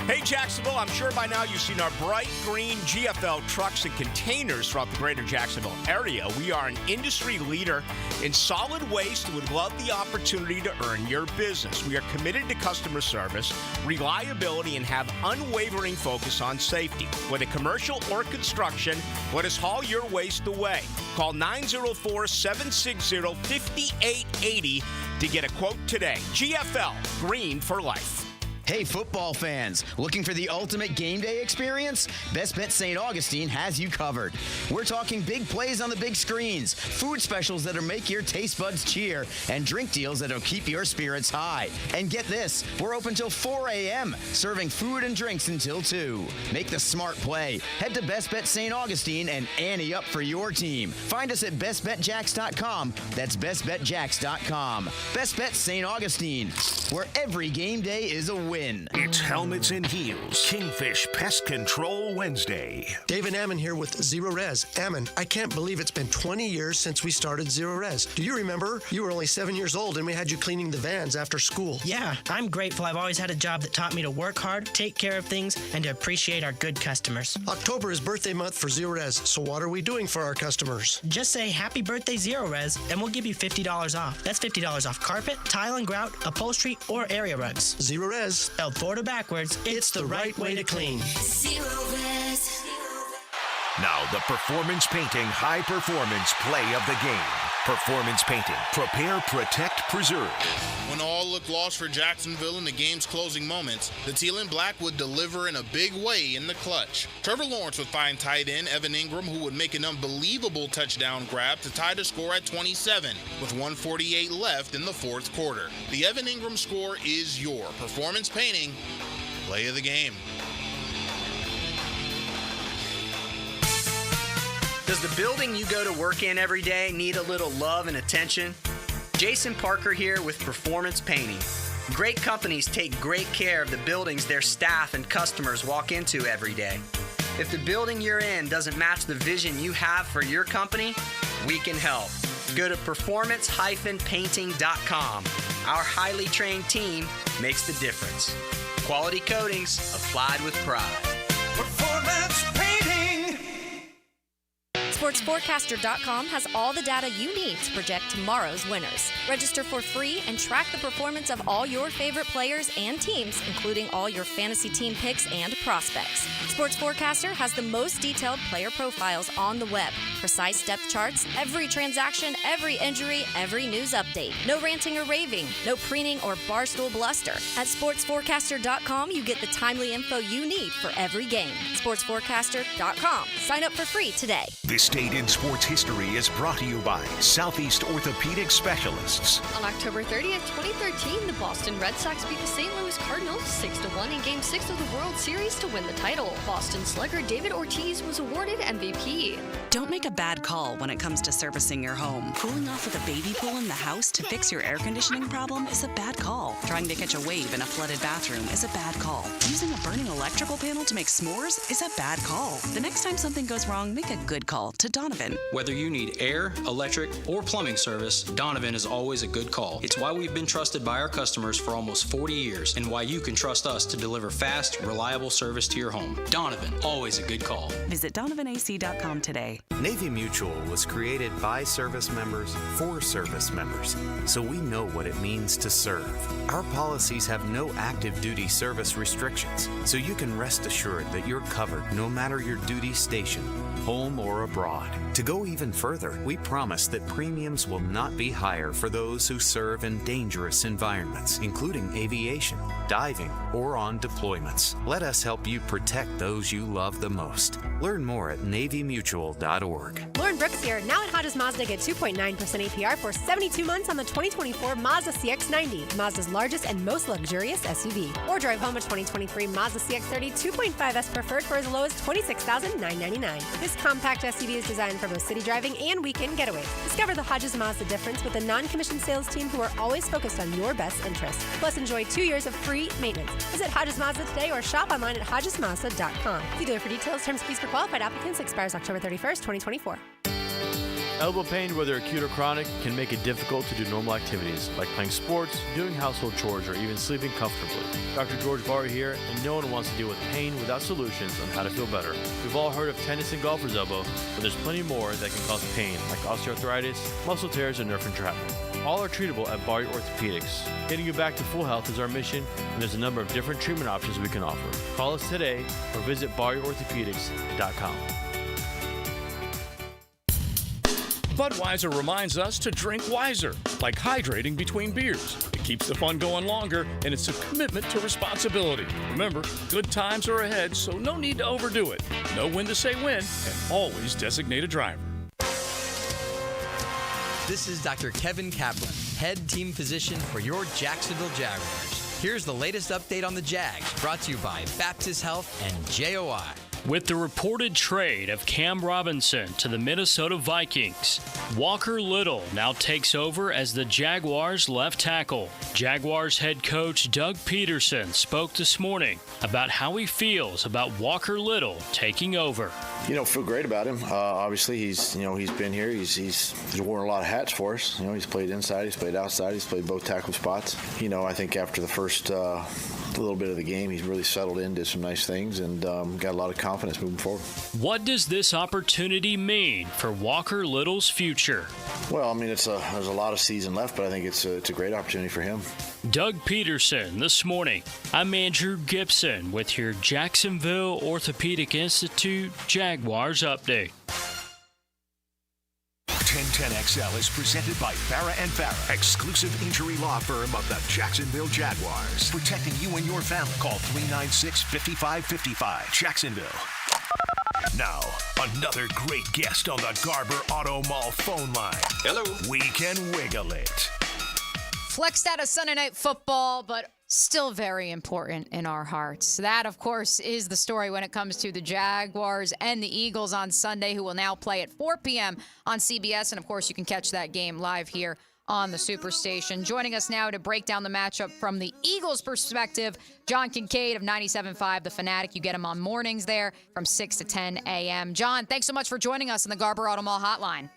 Hey, Jacksonville, I'm sure by now you've seen our bright green GFL trucks and containers throughout the greater Jacksonville area. We are an industry leader in solid waste and would love the opportunity to earn your business. We are committed to customer service, reliability, and have unwavering focus on safety. Whether commercial or construction, let us haul your waste away. Call 904-760-5880 to get a quote today. GFL, green for life. Hey, football fans, looking for the ultimate game day experience? Best Bet St. Augustine has you covered. We're talking big plays on the big screens, food specials that'll make your taste buds cheer, and drink deals that'll keep your spirits high. And get this, we're open till 4 a.m., serving food and drinks until 2. Make the smart play. Head to Best Bet St. Augustine and ante up for your team. Find us at bestbetjacks.com. That's bestbetjacks.com. Best Bet St. Augustine, where every game day is a win. It's Helmets and Heels, Kingfish Pest Control Wednesday. David Ammon here with Zero Res. Ammon, I can't believe it's been 20 years since we started Zero Res. Do you remember? You were only 7 years old and we had you cleaning the vans after school. Yeah, I'm grateful. I've always had a job that taught me to work hard, take care of things, and to appreciate our good customers. October is birthday month for Zero Res, so what are we doing for our customers? Just say happy birthday Zero Res and we'll give you $50 off. That's $50 off carpet, tile and grout, upholstery, or area rugs. Zero Res. Spelled forward or backwards, it's the right way to clean. Zero Res. Now the Performance Painting High Performance Play of the Game. Performance Painting. Prepare, protect, preserve. When all looked lost for Jacksonville in the game's closing moments, the Teal and Black would deliver in a big way in the clutch. Trevor Lawrence would find tight end Evan Ingram, who would make an unbelievable touchdown grab to tie the score at 27, with 1:48 left in the fourth quarter. The Evan Ingram score is your Performance Painting Play of the Game. Does the building you go to work in every day need a little love and attention? Jason Parker here with Performance Painting. Great companies take great care of the buildings their staff and customers walk into every day. If the building you're in doesn't match the vision you have for your company, we can help. Go to performance-painting.com. Our highly trained team makes the difference. Quality coatings applied with pride. Performance Painting. SportsForecaster.com has all the data you need to project tomorrow's winners. Register for free and track the performance of all your favorite players and teams, including all your fantasy team picks and prospects. Sports Forecaster has the most detailed player profiles on the web, precise depth charts, every transaction, every injury, every news update. No ranting or raving, no preening or barstool bluster. At SportsForecaster.com, you get the timely info you need for every game. SportsForecaster.com. Sign up for free today. This date in sports history is brought to you by Southeast Orthopedic Specialists. On October 30th, 2013, the Boston Red Sox beat the St. Louis Cardinals 6-1 in Game 6 of the World Series to win the title. Boston slugger David Ortiz was awarded MVP. Don't make a bad call when it comes to servicing your home. Cooling off with a baby pool in the house to fix your air conditioning problem is a bad call. Trying to catch a wave in a flooded bathroom is a bad call. Using a burning electrical panel to make s'mores is a bad call. The next time something goes wrong, make a good call to Donovan. Whether you need air, electric, or plumbing service, Donovan is always a good call. It's why we've been trusted by our customers for almost 40 years and why you can trust us to deliver fast, reliable service to your home. Donovan, always a good call. Visit DonovanAC.com today. Navy Mutual was created by service members for service members, so we know what it means to serve. Our policies have no active duty service restrictions, so you can rest assured that you're covered no matter your duty station, home or abroad. To go even further, we promise that premiums will not be higher for those who serve in dangerous environments, including aviation, diving, or on deployments. Let us help you protect those you love the most. Learn more at NavyMutual.org. Lauren Brooks here. Now at Hodges Mazda, get 2.9% APR for 72 months on the 2024 Mazda CX-90, Mazda's largest and most luxurious SUV. Or drive home a 2023 Mazda CX-30 2.5S Preferred for as low as $26,999. This compact SUV is designed for both city driving and weekend getaways. Discover the Hodges Mazda difference with a non-commissioned sales team who are always focused on your best interests. Plus, enjoy 2 years of free maintenance. Visit Hodges Mazda today or shop online at HodgesMazda.com. See dealer for details. Terms and fees for qualified applicants expires October 31st, 2024. Elbow pain, whether acute or chronic, can make it difficult to do normal activities like playing sports, doing household chores, or even sleeping comfortably. Dr. George Barr here, and no one wants to deal with pain without solutions on how to feel better. We've all heard of tennis and golfer's elbow, but there's plenty more that can cause pain, like osteoarthritis, muscle tears, and nerve entrapment. All are treatable at Barr Orthopedics. Getting you back to full health is our mission, and there's a number of different treatment options we can offer. Call us today or visit BarrOrthopedics.com. Budweiser reminds us to drink wiser, like hydrating between beers. It keeps the fun going longer, and it's a commitment to responsibility. Remember, good times are ahead, so no need to overdo it. Know when to say when, and always designate a driver. This is Dr. Kevin Kaplan, head team physician for your Jacksonville Jaguars. Here's the latest update on the Jags, brought to you by Baptist Health and JOI. With the reported trade of Cam Robinson to the Minnesota Vikings, Walker Little now takes over as the Jaguars' left tackle. Jaguars head coach Doug Peterson spoke this morning about how he feels about Walker Little taking over. Feel great about him. Obviously, he's been here. He's worn a lot of hats for us. He's played inside, he's played outside, he's played both tackle spots. I think after the first little bit of the game, he's really settled in, did some nice things, and got a lot of confidence moving forward. What does this opportunity mean for Walker Little's future? Well, there's a lot of season left, but I think it's a great opportunity for him. Doug Peterson this morning. I'm Andrew Gibson with your Jacksonville Orthopedic Institute Jaguars update. 1010XL is presented by Farah & Farah, exclusive injury law firm of the Jacksonville Jaguars. Protecting you and your family. Call 396-5555. Jacksonville. Now, another great guest on the Garber Auto Mall phone line. Hello. We can wiggle it. Flexed out of Sunday Night Football, but still very important in our hearts. That, of course, is the story when it comes to the Jaguars and the Eagles on Sunday, who will now play at 4 p.m. on CBS. And, of course, you can catch that game live here on the Superstation. Joining us now to break down the matchup from the Eagles' perspective, John Kincaid of 97.5 The Fanatic. You get him on mornings there from 6 to 10 a.m. John, thanks so much for joining us on the Garber Auto Mall hotline.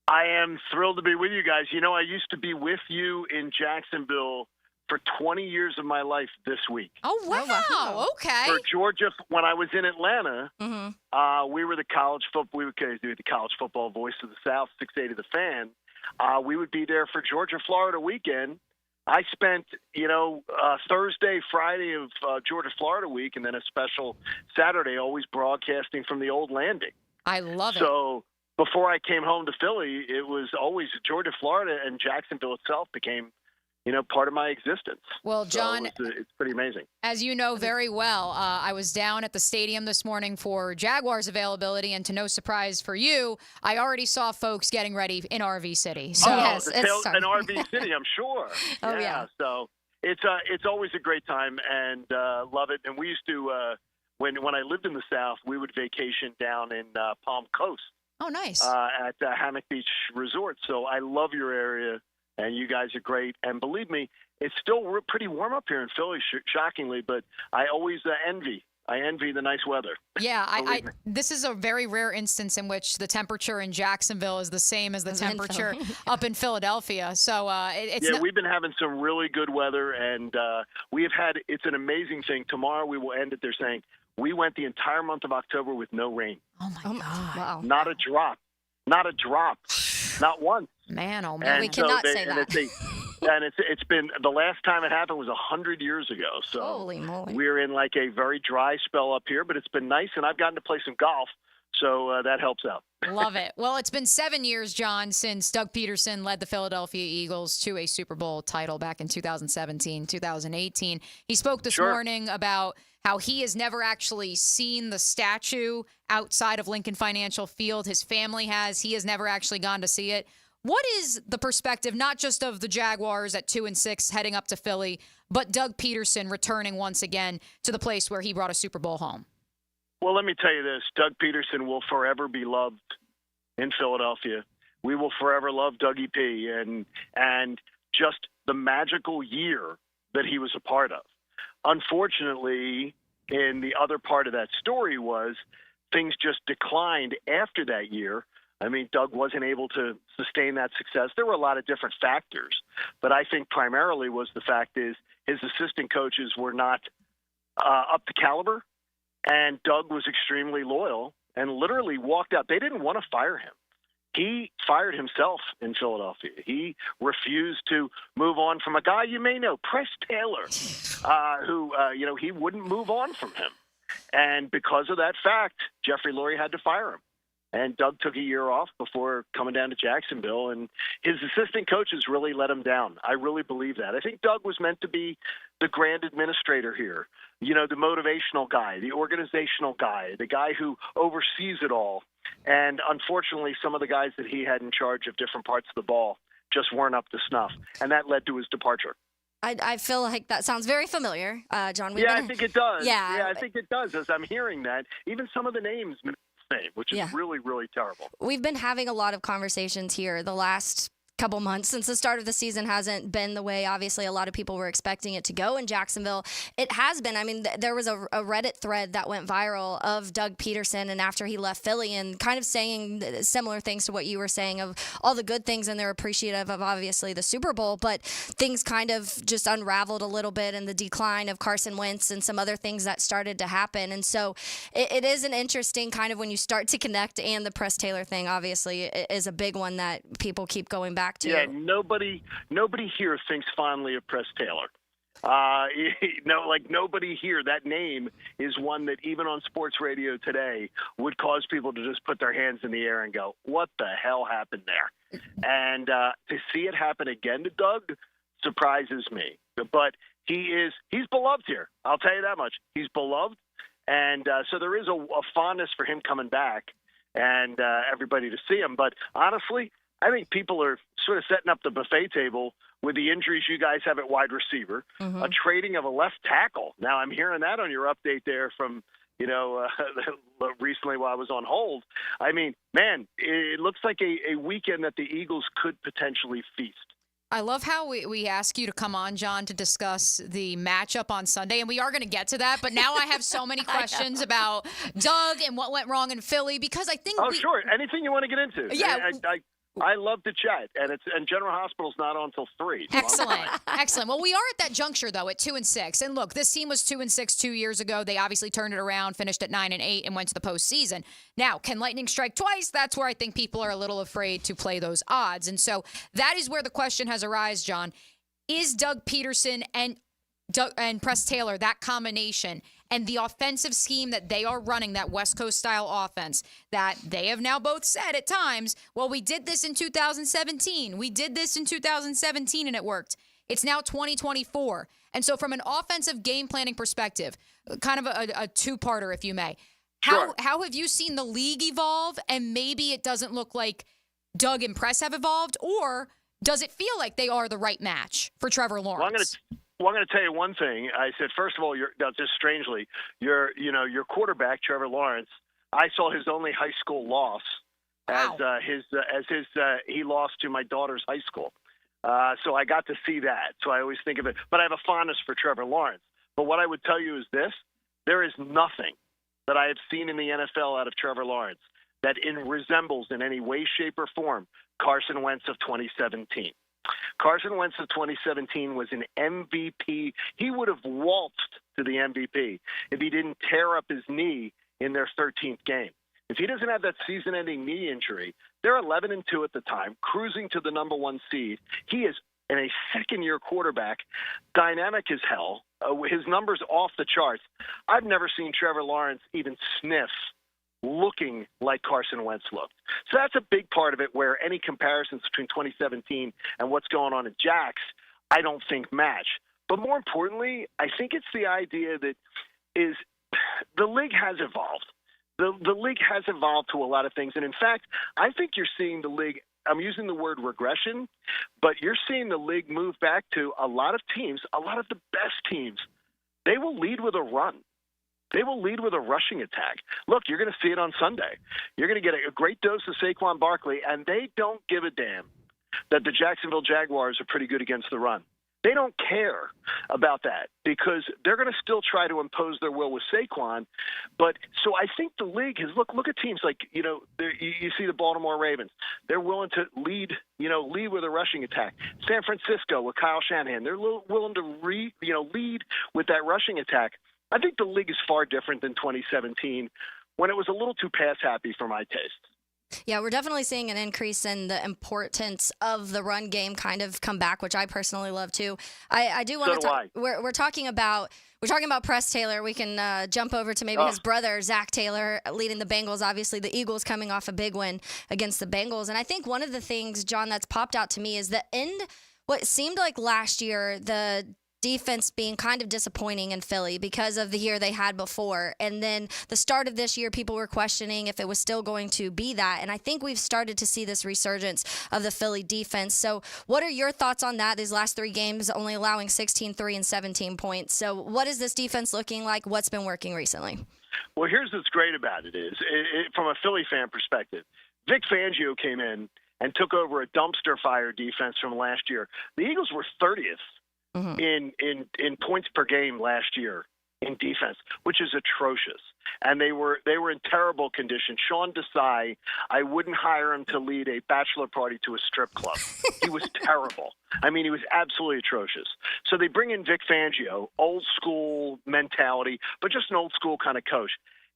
I am thrilled to be with you guys. I used to be with you in Jacksonville for 20 years of my life this week. Oh, wow. Okay. For Georgia, when I was in Atlanta, Mm-hmm. we were the college football. We would do the college football voice of the South, 680 The Fan. We would be there for Georgia, Florida weekend. I spent, Thursday, Friday of Georgia, Florida week, and then a special Saturday, always broadcasting from the old landing. I love it. So before I came home to Philly, it was always Georgia, Florida, and Jacksonville itself became, part of my existence. Well, John, it's pretty amazing. as you know very well, I was down at the stadium this morning for Jaguars availability, and to no surprise for you, I already saw folks getting ready in RV City. So in RV City, I'm sure. Oh, yeah. So it's always a great time, and love it. And we used to, when I lived in the South, we would vacation down in Palm Coast. Oh, nice. At Hammock Beach Resort. So I love your area. And you guys are great. And believe me, it's still pretty warm up here in Philly, shockingly, but I always envy the nice weather. Yeah, this is a very rare instance in which the temperature in Jacksonville is the same as the temperature up in Philadelphia. So we've been having some really good weather, and it's an amazing thing. Tomorrow we will end it. They're saying we went the entire month of October with no rain. Oh, my God. Wow. Not a drop. Not once. Man, oh, man. We cannot say that. And it's been, the last time it happened was 100 years ago. So holy moly. We're in like a very dry spell up here, but it's been nice, and I've gotten to play some golf, so that helps out. Love it. Well, it's been 7 years, John, since Doug Peterson led the Philadelphia Eagles to a Super Bowl title back in 2017, 2018. He spoke this morning about how he has never actually seen the statue outside of Lincoln Financial Field. His family has. He has never actually gone to see it. What is the perspective, not just of the Jaguars at 2-6 heading up to Philly, but Doug Peterson returning once again to the place where he brought a Super Bowl home? Well, let me tell you this. Doug Peterson will forever be loved in Philadelphia. We will forever love Dougie P. and just the magical year that he was a part of. Unfortunately, in the other part of that story was things just declined after that year. I mean, Doug wasn't able to sustain that success. There were a lot of different factors, but I think primarily was the fact is his assistant coaches were not up to caliber, and Doug was extremely loyal and literally walked out. They didn't want to fire him. He fired himself in Philadelphia. He refused to move on from a guy you may know, Press Taylor, who he wouldn't move on from him. And because of that fact, Jeffrey Lurie had to fire him. And Doug took a year off before coming down to Jacksonville, and his assistant coaches really let him down. I really believe that. I think Doug was meant to be the grand administrator here, the motivational guy, the organizational guy, the guy who oversees it all. And unfortunately, some of the guys that he had in charge of different parts of the ball just weren't up to snuff, and that led to his departure. I feel like that sounds very familiar, John. I think it does. Yeah, I think it does. As I'm hearing that, even some of the names, which is really, really terrible. We've been having a lot of conversations here the last couple months since the start of the season hasn't been the way obviously a lot of people were expecting it to go in Jacksonville. It has been. I mean, there was a Reddit thread that went viral of Doug Peterson and after he left Philly and kind of saying similar things to what you were saying of all the good things, and they're appreciative of obviously the Super Bowl, but things kind of just unraveled a little bit and the decline of Carson Wentz and some other things that started to happen. And so it is an interesting kind of when you start to connect, and the Press Taylor thing obviously is a big one that people keep going back to. Yeah, nobody here thinks fondly of Press Taylor. Nobody here, that name is one that even on sports radio today would cause people to just put their hands in the air and go, what the hell happened there? And to see it happen again to Doug surprises me. But he's beloved here. I'll tell you that much. He's beloved. And so there is a fondness for him coming back and everybody to see him. But honestly, I think people are sort of setting up the buffet table with the injuries you guys have at wide receiver, a trading of a left tackle. Now, I'm hearing that on your update there from, recently while I was on hold. I mean, man, it looks like a weekend that the Eagles could potentially feast. I love how we ask you to come on, John, to discuss the matchup on Sunday, and we are going to get to that. But now I have so many questions about Doug and what went wrong in Philly because I think. Sure. Anything you want to get into? Yeah. I love the Jet, and General Hospital's not on until 3. So Excellent. Excellent. Well, we are at that juncture, though, at 2-6. And look, this team was 2-6 2 years ago. They obviously turned it around, finished at 9-8, and went to the postseason. Now, can lightning strike twice? That's where I think people are a little afraid to play those odds. And so that is where the question has arisen, John. Is Doug Peterson and Press Taylor, that combination, and the offensive scheme that they are running, that West Coast style offense, that they have now both said at times, well, we did this in 2017. We did this in 2017 and it worked. It's now 2024. And so from an offensive game planning perspective, kind of a two-parter, if you may, how have you seen the league evolve, and maybe it doesn't look like Doug and Press have evolved, or does it feel like they are the right match for Trevor Lawrence? Well, I'm going to tell you one thing. I said, first of all, just strangely, your quarterback, Trevor Lawrence, I saw his only high school loss as he lost to my daughter's high school. So I got to see that. So I always think of it. But I have a fondness for Trevor Lawrence. But what I would tell you is this: there is nothing that I have seen in the NFL out of Trevor Lawrence that resembles in any way, shape, or form Carson Wentz of 2017. Carson Wentz of 2017 was an MVP. He would have waltzed to the MVP if he didn't tear up his knee in their 13th game. If he doesn't have that season-ending knee injury, they're 11-2 at the time, cruising to the number 1 seed. He is a second-year quarterback, dynamic as hell. His numbers off the charts. I've never seen Trevor Lawrence even sniff looking like Carson Wentz looked. So that's a big part of it, where any comparisons between 2017 and what's going on at Jax, I don't think match. But more importantly, I think it's the idea that the league has evolved. The league has evolved to a lot of things. And in fact, I think you're seeing the league, I'm using the word regression, but you're seeing the league move back to a lot of teams, a lot of the best teams. They will lead with a run. They will lead with a rushing attack. Look, you're going to see it on Sunday. You're going to get a great dose of Saquon Barkley, and they don't give a damn that the Jacksonville Jaguars are pretty good against the run. They don't care about that because they're going to still try to impose their will with Saquon. But so I think the league has look at teams like, you see the Baltimore Ravens. They're willing to lead with a rushing attack. San Francisco with Kyle Shanahan, they're willing to lead with that rushing attack. I think the league is far different than 2017 when it was a little too pass happy for my taste. Yeah, we're definitely seeing an increase in the importance of the run game kind of come back, which I personally love too. I do want to talk. We're talking about Press Taylor. We can jump over to maybe his brother, Zach Taylor, leading the Bengals. Obviously, the Eagles coming off a big win against the Bengals. And I think one of the things, John, that's popped out to me is what seemed like last year, the defense being kind of disappointing in Philly because of the year they had before. And then the start of this year, people were questioning if it was still going to be that. And I think we've started to see this resurgence of the Philly defense. So what are your thoughts on that? These last 3 games only allowing 16, 3, and 17 points. So what is this defense looking like? What's been working recently? Well, here's what's great about it is, from a Philly fan perspective, Vic Fangio came in and took over a dumpster fire defense from last year. The Eagles were 30th. In points per game last year in defense, which is atrocious. And they were in terrible condition. Sean Desai, I wouldn't hire him to lead a bachelor party to a strip club. He was terrible. I mean, he was absolutely atrocious. So they bring in Vic Fangio, old school mentality, but just an old school kind of coach.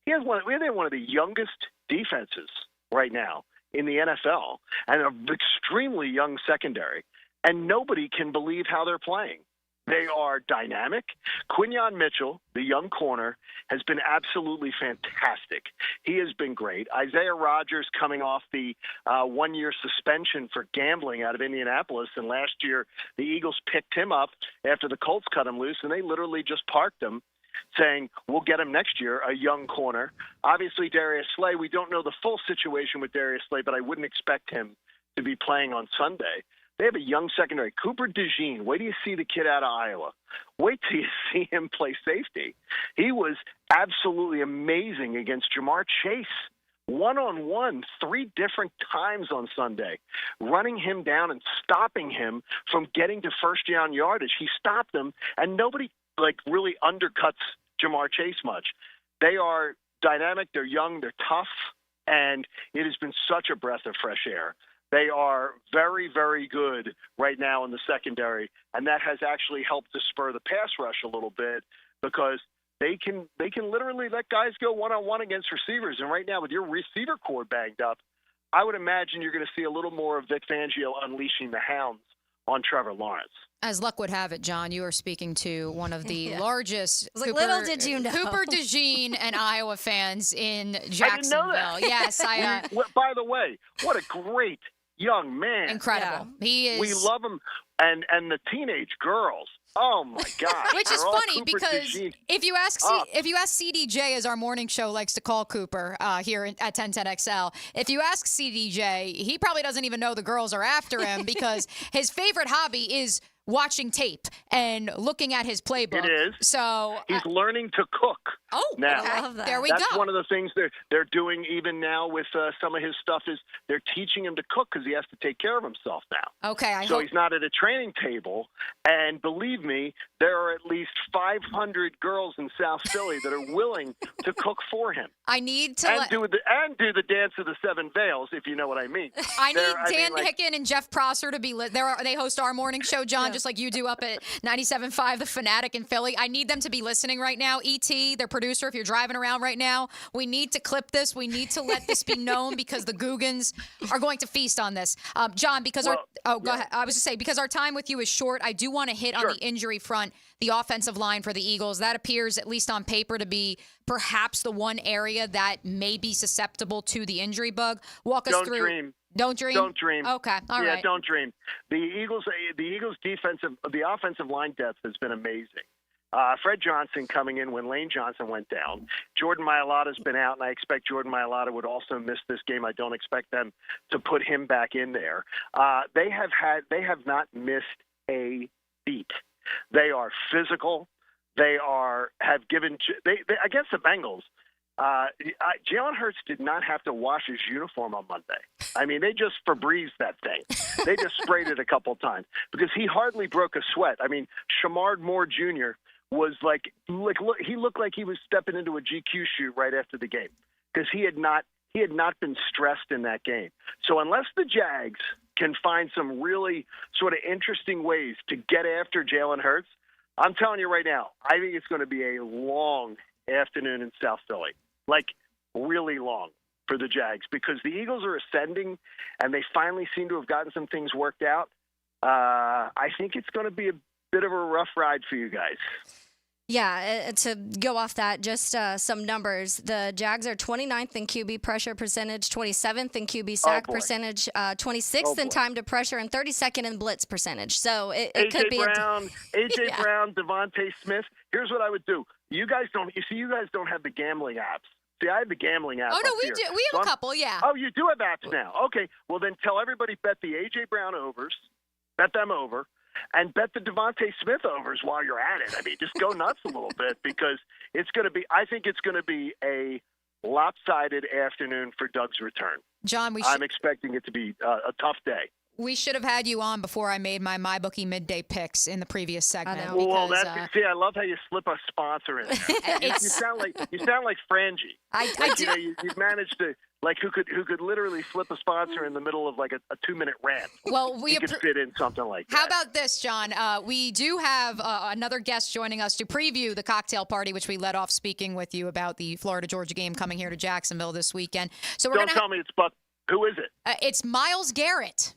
We have one of the youngest defenses right now in the NFL and an extremely young secondary. And nobody can believe how they're playing. They are dynamic. Quinyon Mitchell, the young corner, has been absolutely fantastic. He has been great. Isaiah Rodgers coming off the 1-year suspension for gambling out of Indianapolis, and last year the Eagles picked him up after the Colts cut him loose, and they literally just parked him, saying, we'll get him next year, a young corner. Obviously, Darius Slay, we don't know the full situation with Darius Slay, but I wouldn't expect him to be playing on Sunday. They have a young secondary. Cooper DeJean, wait till you see the kid out of Iowa. Wait till you see him play safety. He was absolutely amazing against Jamar Chase. 1-on-1, 3 different times on Sunday, running him down and stopping him from getting to first-down yardage. He stopped them, and nobody really undercuts Jamar Chase much. They are dynamic. They're young. They're tough. And it has been such a breath of fresh air They are very, very good right now in the secondary, and that has actually helped to spur the pass rush a little bit because they can literally let guys go one-on-one against receivers. And right now, with your receiver core banged up, I would imagine you're going to see a little more of Vic Fangio unleashing the hounds on Trevor Lawrence. As luck would have it, John, you are speaking to one of the largest little did you know. Cooper DeJean and Iowa fans in Jacksonville. I didn't know that. Yes, By the way, what a great young man. Incredible. Yeah. He is. We love him. And the teenage girls. Oh my God! Which is funny because if you ask CDJ, as our morning show likes to call Cooper here at 1010XL, if you ask CDJ, he probably doesn't even know the girls are after him because his favorite hobby is watching tape and looking at his playbook. It is. So he's learning to cook. Oh, now okay. Love that. There we that's go. one of the things they're doing even now with some of his stuff is they're teaching him to cook because he has to take care of himself now. Okay, so he's not at a training table. And believe me, there are at least 500 girls in South Philly that are willing to cook for him. I need to do the dance of the seven veils, if you know what I mean. I need Dan Hicken and Jeff Prosser to be they host our morning show, John, just like you do up at 97.5 The Fanatic in Philly. I need them to be listening right now. E.T., their producer, if you're driving around right now, we need to clip this. We need to let this be known because the Googans are going to feast on this. John, because go ahead. I was just saying, because our time with you is short, I do want to hit on the injury front, the offensive line for the Eagles. That appears, at least on paper, to be perhaps the one area that may be susceptible to the injury bug. Walk us through. Don't dream. Don't dream. Okay. All right. Yeah, don't dream. The Eagles the offensive line depth has been amazing. Fred Johnson coming in when Lane Johnson went down. Jordan Mailata's been out, and I expect Jordan Mailata would also miss this game. I don't expect them to put him back in there. They have not missed a beat. They are physical. They have given against the Bengals. Jalen Hurts did not have to wash his uniform on Monday. I mean, they just Febrezed that thing. They just sprayed it a couple times because he hardly broke a sweat. I mean, Shamard Moore Jr. was like he looked like he was stepping into a GQ shoot right after the game because he had not been stressed in that game. So unless the Jags can find some really sort of interesting ways to get after Jalen Hurts, I'm telling you right now, I think it's going to be a long afternoon in South Philly, like really long for the Jags because the Eagles are ascending and they finally seem to have gotten some things worked out. I think it's going to be a bit of a rough ride for you guys. Yeah, to go off that, just some numbers. The Jags are 29th in QB pressure percentage, 27th in QB sack percentage, 26th in time to pressure, and 32nd in blitz percentage. So it could be A.J. Brown, Devontae Smith. Here's what I would do. You guys don't have the gambling apps. See, I have the gambling apps. Oh, no, we do. We have a couple, yeah. Oh, you do have apps now. Okay. Well, then tell everybody bet the A.J. Brown overs, bet them over, and bet the Devontae Smith overs while you're at it. I mean, just go nuts a little bit because I think it's going to be a lopsided afternoon for Doug's return. John, I'm expecting it to be a tough day. We should have had you on before I made my MyBookie midday picks in the previous segment. Well, I love how you slip a sponsor in there. you sound like Frangie. You've managed to who could literally flip a sponsor in the middle of like a 2-minute rant. Well, we could fit in something like that. How about this, John? We do have another guest joining us to preview the cocktail party, which we led off speaking with you about the Florida-Georgia game coming here to Jacksonville this weekend. So Don't tell me it's Buck. Who is it? It's Myles Garrett.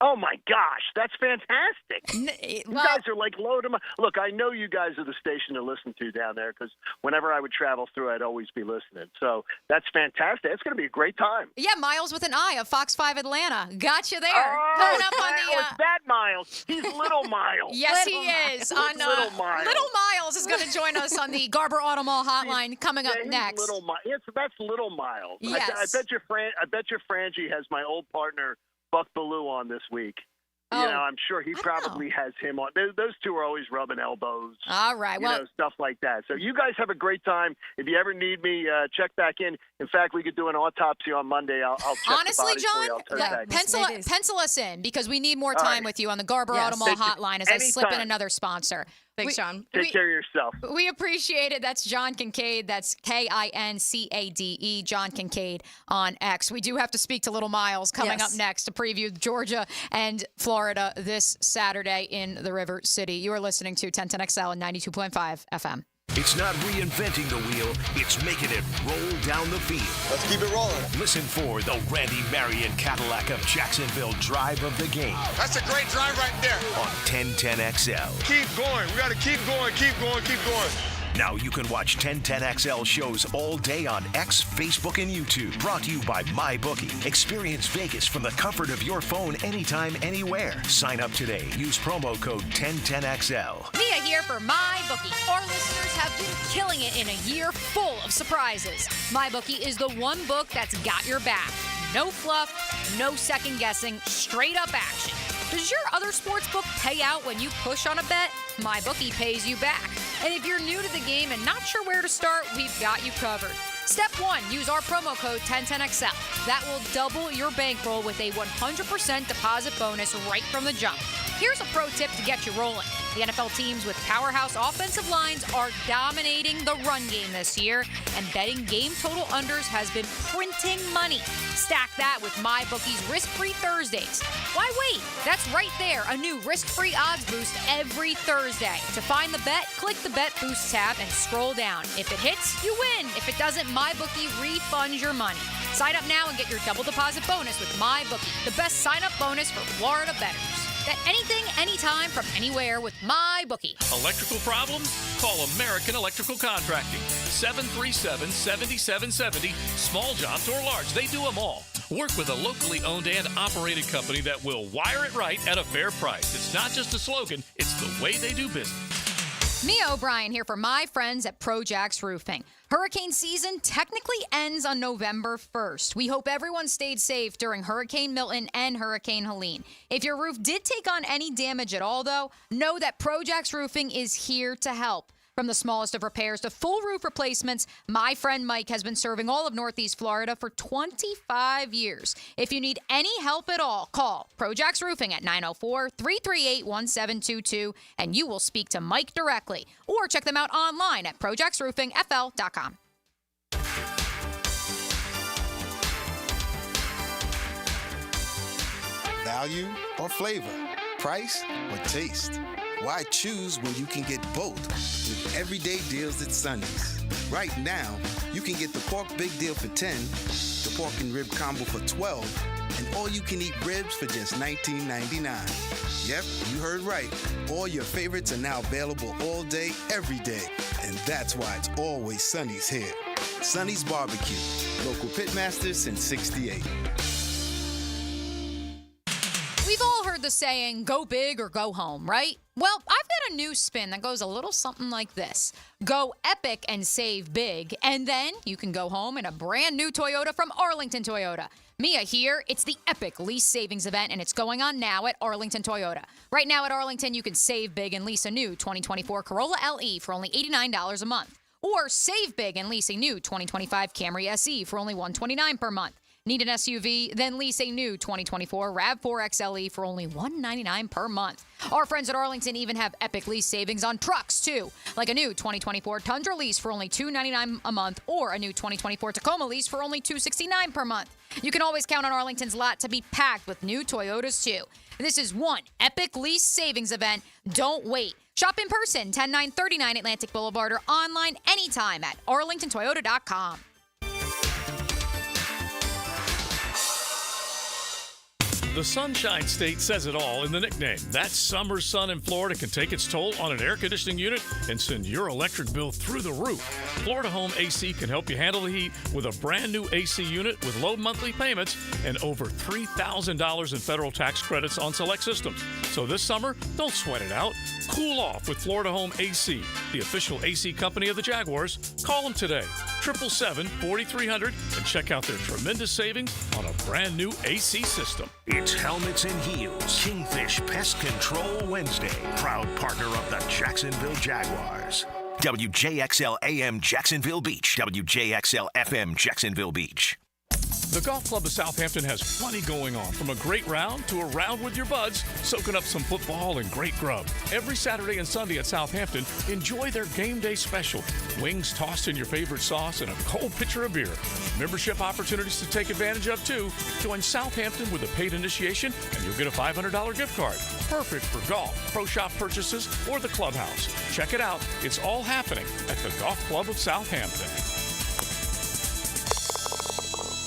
Oh, my gosh. That's fantastic. You guys are like low to my... Look, I know you guys are the station to listen to down there because whenever I would travel through, I'd always be listening. So that's fantastic. It's going to be a great time. Yeah, Miles with an I of Fox 5 Atlanta. Got you there. Oh, it's that Miles. He's Little Miles. Yes, he is. Little Miles. Little Miles is going to join us on the Garber Auto Mall hotline coming up next. Little Miles. That's Little Miles. Yes. I bet your Frangie has my old partner Buck Ballou on this week. I'm sure he probably has him on. Those two are always rubbing elbows. All right. Stuff like that. So you guys have a great time. If you ever need me, check back in. In fact, we could do an autopsy on Monday. I'll check honestly, the body John, pencil us in because we need more time with you on the Garber Auto Mall hotline as I slip in another sponsor. Thanks, John. Take care of yourself. We appreciate it. That's John Kincaid. That's Kincade. John Kincaid on X. We do have to speak to Little Miles coming up next to preview Georgia and Florida this Saturday in the River City. You are listening to 1010XL and 92.5 FM. It's not reinventing the wheel, it's making it roll down the field. Let's keep it rolling. Listen for the Randy Marion Cadillac of Jacksonville drive of the game. That's a great drive right there. On 1010XL. Keep going. We got to keep going, keep going, keep going. Now you can watch 1010XL shows all day on X, Facebook, and YouTube. Brought to you by MyBookie. Experience Vegas from the comfort of your phone anytime, anywhere. Sign up today. Use promo code 1010XL. Mia here for MyBookie. Our listeners have been killing it in a year full of surprises. MyBookie is the one book that's got your back. No fluff, no second guessing, straight up action. Does your other sports book pay out when you push on a bet? MyBookie pays you back. And if you're new to the game and not sure where to start, we've got you covered. Step 1, use our promo code 1010XL. That will double your bankroll with a 100% deposit bonus right from the jump. Here's a pro tip to get you rolling. The NFL teams with powerhouse offensive lines are dominating the run game this year, and betting game total unders has been printing money. Stack that with MyBookie's risk-free Thursdays. Why wait? That's right there, a new risk-free odds boost every Thursday. To find the bet, click the Bet Boost tab and scroll down. If it hits, you win. If it doesn't, MyBookie refunds your money. Sign up now and get your double deposit bonus with MyBookie, the best sign-up bonus for Florida bettors. Bet anything, anytime, from anywhere with MyBookie. Electrical problems? Call American Electrical Contracting. 737-7770. Small jobs or large, they do them all. Work with a locally owned and operated company that will wire it right at a fair price. It's not just a slogan, it's the way they do business. Mia O'Brien here for my friends at Projax Roofing. Hurricane season technically ends on November 1st. We hope everyone stayed safe during Hurricane Milton and Hurricane Helene. If your roof did take on any damage at all, though, know that Projax Roofing is here to help. From the smallest of repairs to full roof replacements, my friend Mike has been serving all of Northeast Florida for 25 years. If you need any help at all, call Projax Roofing at 904-338-1722, and you will speak to Mike directly. Or check them out online at projaxroofingfl.com. Value or flavor? Price or taste? Why choose when you can get both with everyday deals at Sonny's? Right now, you can get the pork big deal for $10, the pork and rib combo for $12, and all you can eat ribs for just $19.99. Yep, you heard right. All your favorites are now available all day, every day. And that's why it's always Sonny's here. Sonny's Barbecue, local pitmaster since '68. We've all heard the saying, go big or go home, right? Well, I've got a new spin that goes a little something like this. Go epic and save big, and then you can go home in a brand new Toyota from Arlington Toyota. Mia here. It's the Epic Lease Savings Event, and it's going on now at Arlington Toyota. Right now at Arlington, you can save big and lease a new 2024 Corolla LE for only $89 a month. Or save big and lease a new 2025 Camry SE for only $129 per month. Need an SUV? Then lease a new 2024 RAV4 XLE for only $199 per month. Our friends at Arlington even have epic lease savings on trucks, too. Like a new 2024 Tundra lease for only $299 a month, or a new 2024 Tacoma lease for only $269 per month. You can always count on Arlington's lot to be packed with new Toyotas, too. This is one epic lease savings event. Don't wait. Shop in person, 10939 Atlantic Boulevard, or online anytime at arlingtontoyota.com. The Sunshine State says it all in the nickname. That summer sun in Florida can take its toll on an air conditioning unit and send your electric bill through the roof. Florida Home AC can help you handle the heat with a brand new AC unit with low monthly payments and over $3,000 in federal tax credits on select systems. So this summer, don't sweat it out. Cool off with Florida Home AC, the official AC company of the Jaguars. Call them today, 777-4300, and check out their tremendous savings on a brand new AC system. It's Helmets and Heels, Kingfish Pest Control Wednesday. Proud partner of the Jacksonville Jaguars. WJXL AM Jacksonville Beach. WJXL FM Jacksonville Beach. The Golf Club of Southampton has plenty going on, from a great round to a round with your buds, soaking up some football and great grub. Every Saturday and Sunday at Southampton, enjoy their game day special. Wings tossed in your favorite sauce and a cold pitcher of beer. Membership opportunities to take advantage of, too. Join Southampton with a paid initiation, and you'll get a $500 gift card. Perfect for golf, pro shop purchases, or the clubhouse. Check it out. It's all happening at the Golf Club of Southampton.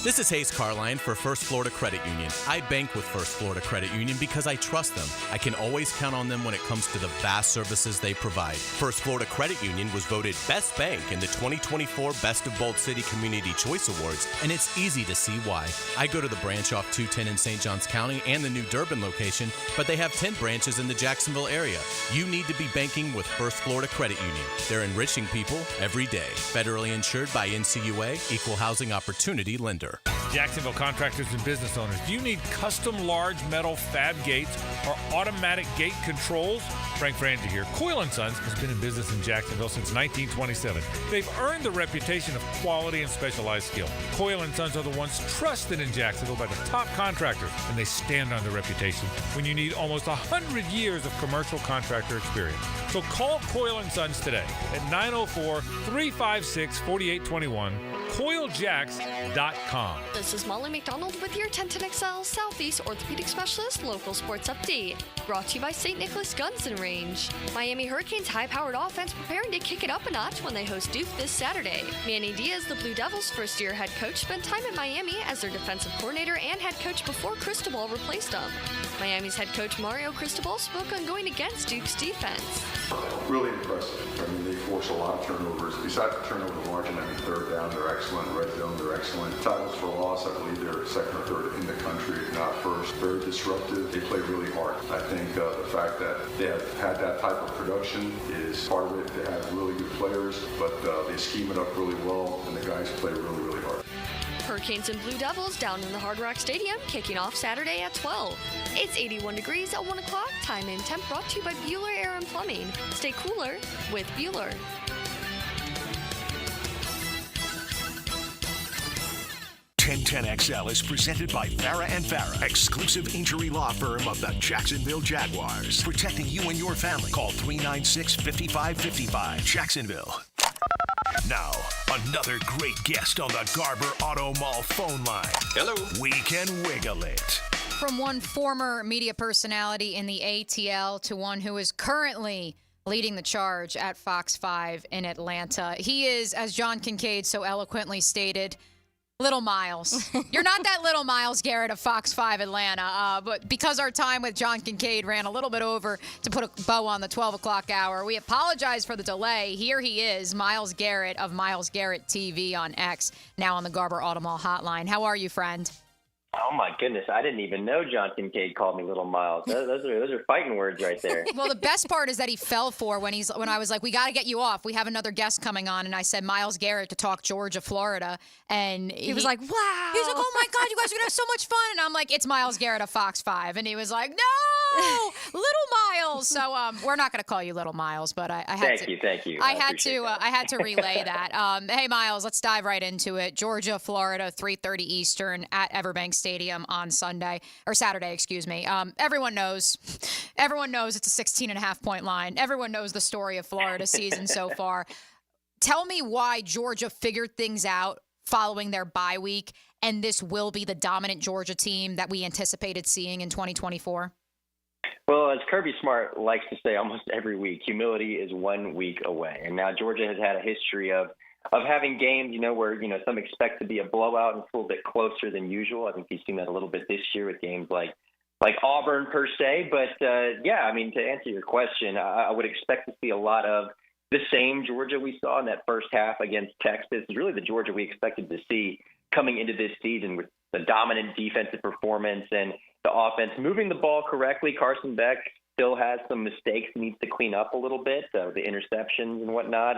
This is Hayes Carline for First Florida Credit Union. I bank with First Florida Credit Union because I trust them. I can always count on them when it comes to the vast services they provide. First Florida Credit Union was voted Best Bank in the 2024 Best of Bold City Community Choice Awards, and it's easy to see why. I go to the branch off 210 in St. Johns County and the new Durbin location, but they have 10 branches in the Jacksonville area. You need to be banking with First Florida Credit Union. They're enriching people every day. Federally insured by NCUA, Equal Housing Opportunity Lender. Jacksonville contractors and business owners, do you need custom large metal fab gates or automatic gate controls? Frank Frangie here. Coyle & Sons has been in business in Jacksonville since 1927. They've earned the reputation of quality and specialized skill. Coyle & Sons are the ones trusted in Jacksonville by the top contractors, and they stand on the reputation when you need almost 100 years of commercial contractor experience. So call Coyle & Sons today at 904-356-4821, CoyleJacks.com. This is Molly McDonald with your 1010XL Southeast Orthopedic Specialist Local Sports Update. Brought to you by St. Nicholas Guns and Range. Miami Hurricanes' high-powered offense preparing to kick it up a notch when they host Duke this Saturday. Manny Diaz, the Blue Devils' first-year head coach, spent time in Miami as their defensive coordinator and head coach before Cristobal replaced him. Miami's head coach Mario Cristobal spoke on going against Duke's defense. Really impressive. I mean, they force a lot of turnovers. Besides the turnover margin, I mean, third down, they're excellent. Red zone, they're excellent. Tackles for loss, I believe they're second or third in the country, if not first. Very disruptive. They play really hard. I think the fact that they have had that type of production is part of it. They have really good players, but they scheme it up really well, and the guys play really, really hard. Hurricanes and Blue Devils down in the Hard Rock Stadium, kicking off Saturday at 12. It's 81 degrees at 1 o'clock. Time and temp brought to you by Bueller Air and Plumbing. Stay cooler with Bueller. XL is presented by Farah & Farah, exclusive injury law firm of the Jacksonville Jaguars. Protecting you and your family. Call 396-5555. Jacksonville. Now, another great guest on the Garber Auto Mall phone line. Hello. We can wiggle it. From one former media personality in the ATL to one who is currently leading the charge at Fox 5 in Atlanta. He is, as John Kincaid so eloquently stated, Little Miles. You're not that Little Miles Garrett of Fox 5 Atlanta, but because our time with John Kincaid ran a little bit over to put a bow on the 12 o'clock hour, we apologize for the delay. Here he is, Miles Garrett of Miles Garrett TV on X, now on the Garber Auto Mall hotline. How are you, friend? Oh, my goodness. I didn't even know John Kincaid called me Little Miles. Those are fighting words right there. Well, the best part is that he fell for when I was like, we got to get you off. We have another guest coming on. And I said, Miles Garrett to talk Georgia, Florida. And he was like, wow. He was like, oh, my God, you guys are going to have so much fun. And I'm like, it's Miles Garrett of Fox 5. And he was like, no, Little Miles. So we're not going to call you Little Miles, but I had to. Thank you. I had to relay that. Hey, Miles, let's dive right into it. Georgia, Florida, 3:30 Eastern at Everbank Stadium on Saturday, excuse me. Everyone knows it's a 16.5-point line. Everyone knows the story of Florida's season so far. Tell me why Georgia figured things out following their bye week, and this will be the dominant Georgia team that we anticipated seeing in 2024. Well, as Kirby Smart likes to say almost every week, humility is 1 week away. And now Georgia has had a history of having games, where, some expect to be a blowout and it's a little bit closer than usual. I think you've seen that a little bit this year with games like Auburn per se. But, to answer your question, I would expect to see a lot of the same Georgia we saw in that first half against Texas. Is really the Georgia we expected to see coming into this season, with the dominant defensive performance and the offense moving the ball correctly. Carson Beck still has some mistakes he needs to clean up a little bit, the interceptions and whatnot.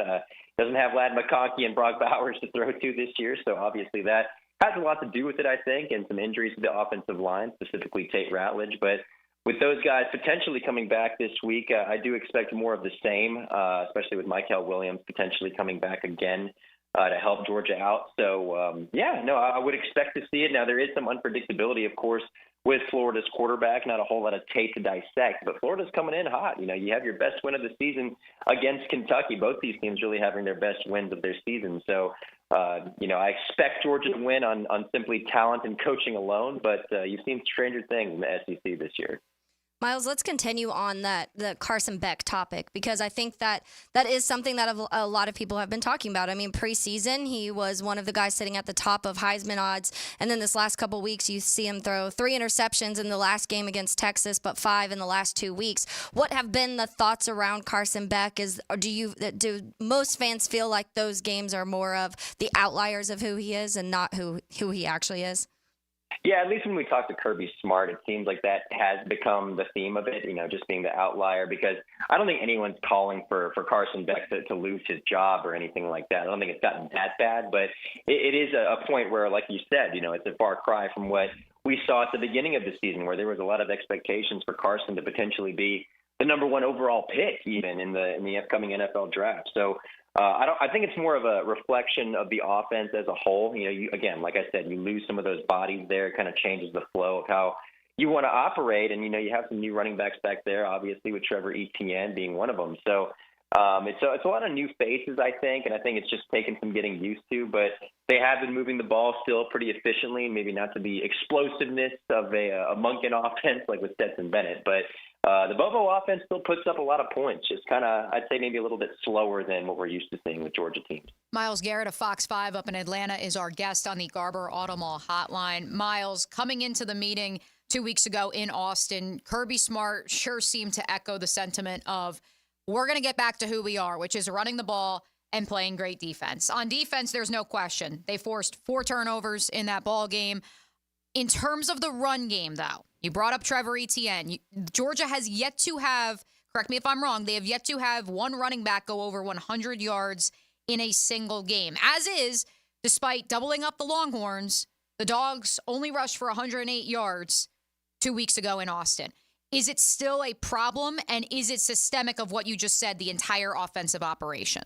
Doesn't have Ladd McConkey and Brock Bowers to throw to this year, so obviously that has a lot to do with it, I think, and some injuries to the offensive line, specifically Tate Ratledge. But with those guys potentially coming back this week, I do expect more of the same, especially with Mykel Williams potentially coming back again to help Georgia out. So, I would expect to see it. Now, there is some unpredictability, of course, with Florida's quarterback. Not a whole lot of tape to dissect, but Florida's coming in hot. You have your best win of the season against Kentucky. Both these teams really having their best wins of their season. So, I expect Georgia to win on simply talent and coaching alone, but you've seen stranger things in the SEC this year. Miles, let's continue on the Carson Beck topic, because I think that is something that a lot of people have been talking about. I mean, preseason, he was one of the guys sitting at the top of Heisman odds. And then this last couple weeks, you see him throw 3 interceptions in the last game against Texas, but 5 in the last 2 weeks. What have been the thoughts around Carson Beck? Do most fans feel like those games are more of the outliers of who he is and not who he actually is? Yeah, at least when we talk to Kirby Smart, it seems like that has become the theme of it, just being the outlier, because I don't think anyone's calling for Carson Beck to lose his job or anything like that. I don't think it's gotten that bad, but it is a point where, like you said, it's a far cry from what we saw at the beginning of the season, where there was a lot of expectations for Carson to potentially be the number 1 overall pick even in the upcoming NFL draft. So I think it's more of a reflection of the offense as a whole. Again, like I said, you lose some of those bodies there. It kind of changes the flow of how you want to operate. And, you have some new running backs back there, obviously, with Trevor Etienne being one of them. So it's a lot of new faces, I think, and I think it's just taken some getting used to. But they have been moving the ball still pretty efficiently, maybe not to the explosiveness of a Monken offense like with Stetson Bennett. But the Bobo offense still puts up a lot of points, just kind of, I'd say, maybe a little bit slower than what we're used to seeing with Georgia teams. Miles Garrett of Fox 5 up in Atlanta is our guest on the Garber Auto Mall hotline. Miles, coming into the meeting 2 weeks ago in Austin, Kirby Smart sure seemed to echo the sentiment of, we're going to get back to who we are, which is running the ball and playing great defense. On defense, there's no question. They forced 4 turnovers in that ball game. In terms of the run game, though, you brought up Trevor Etienne. Georgia has yet to have, correct me if I'm wrong, they have yet to have one running back go over 100 yards in a single game. As is, despite doubling up the Longhorns, the Dogs only rushed for 108 yards 2 weeks ago in Austin. Is it still a problem, and is it systemic of what you just said, the entire offensive operation?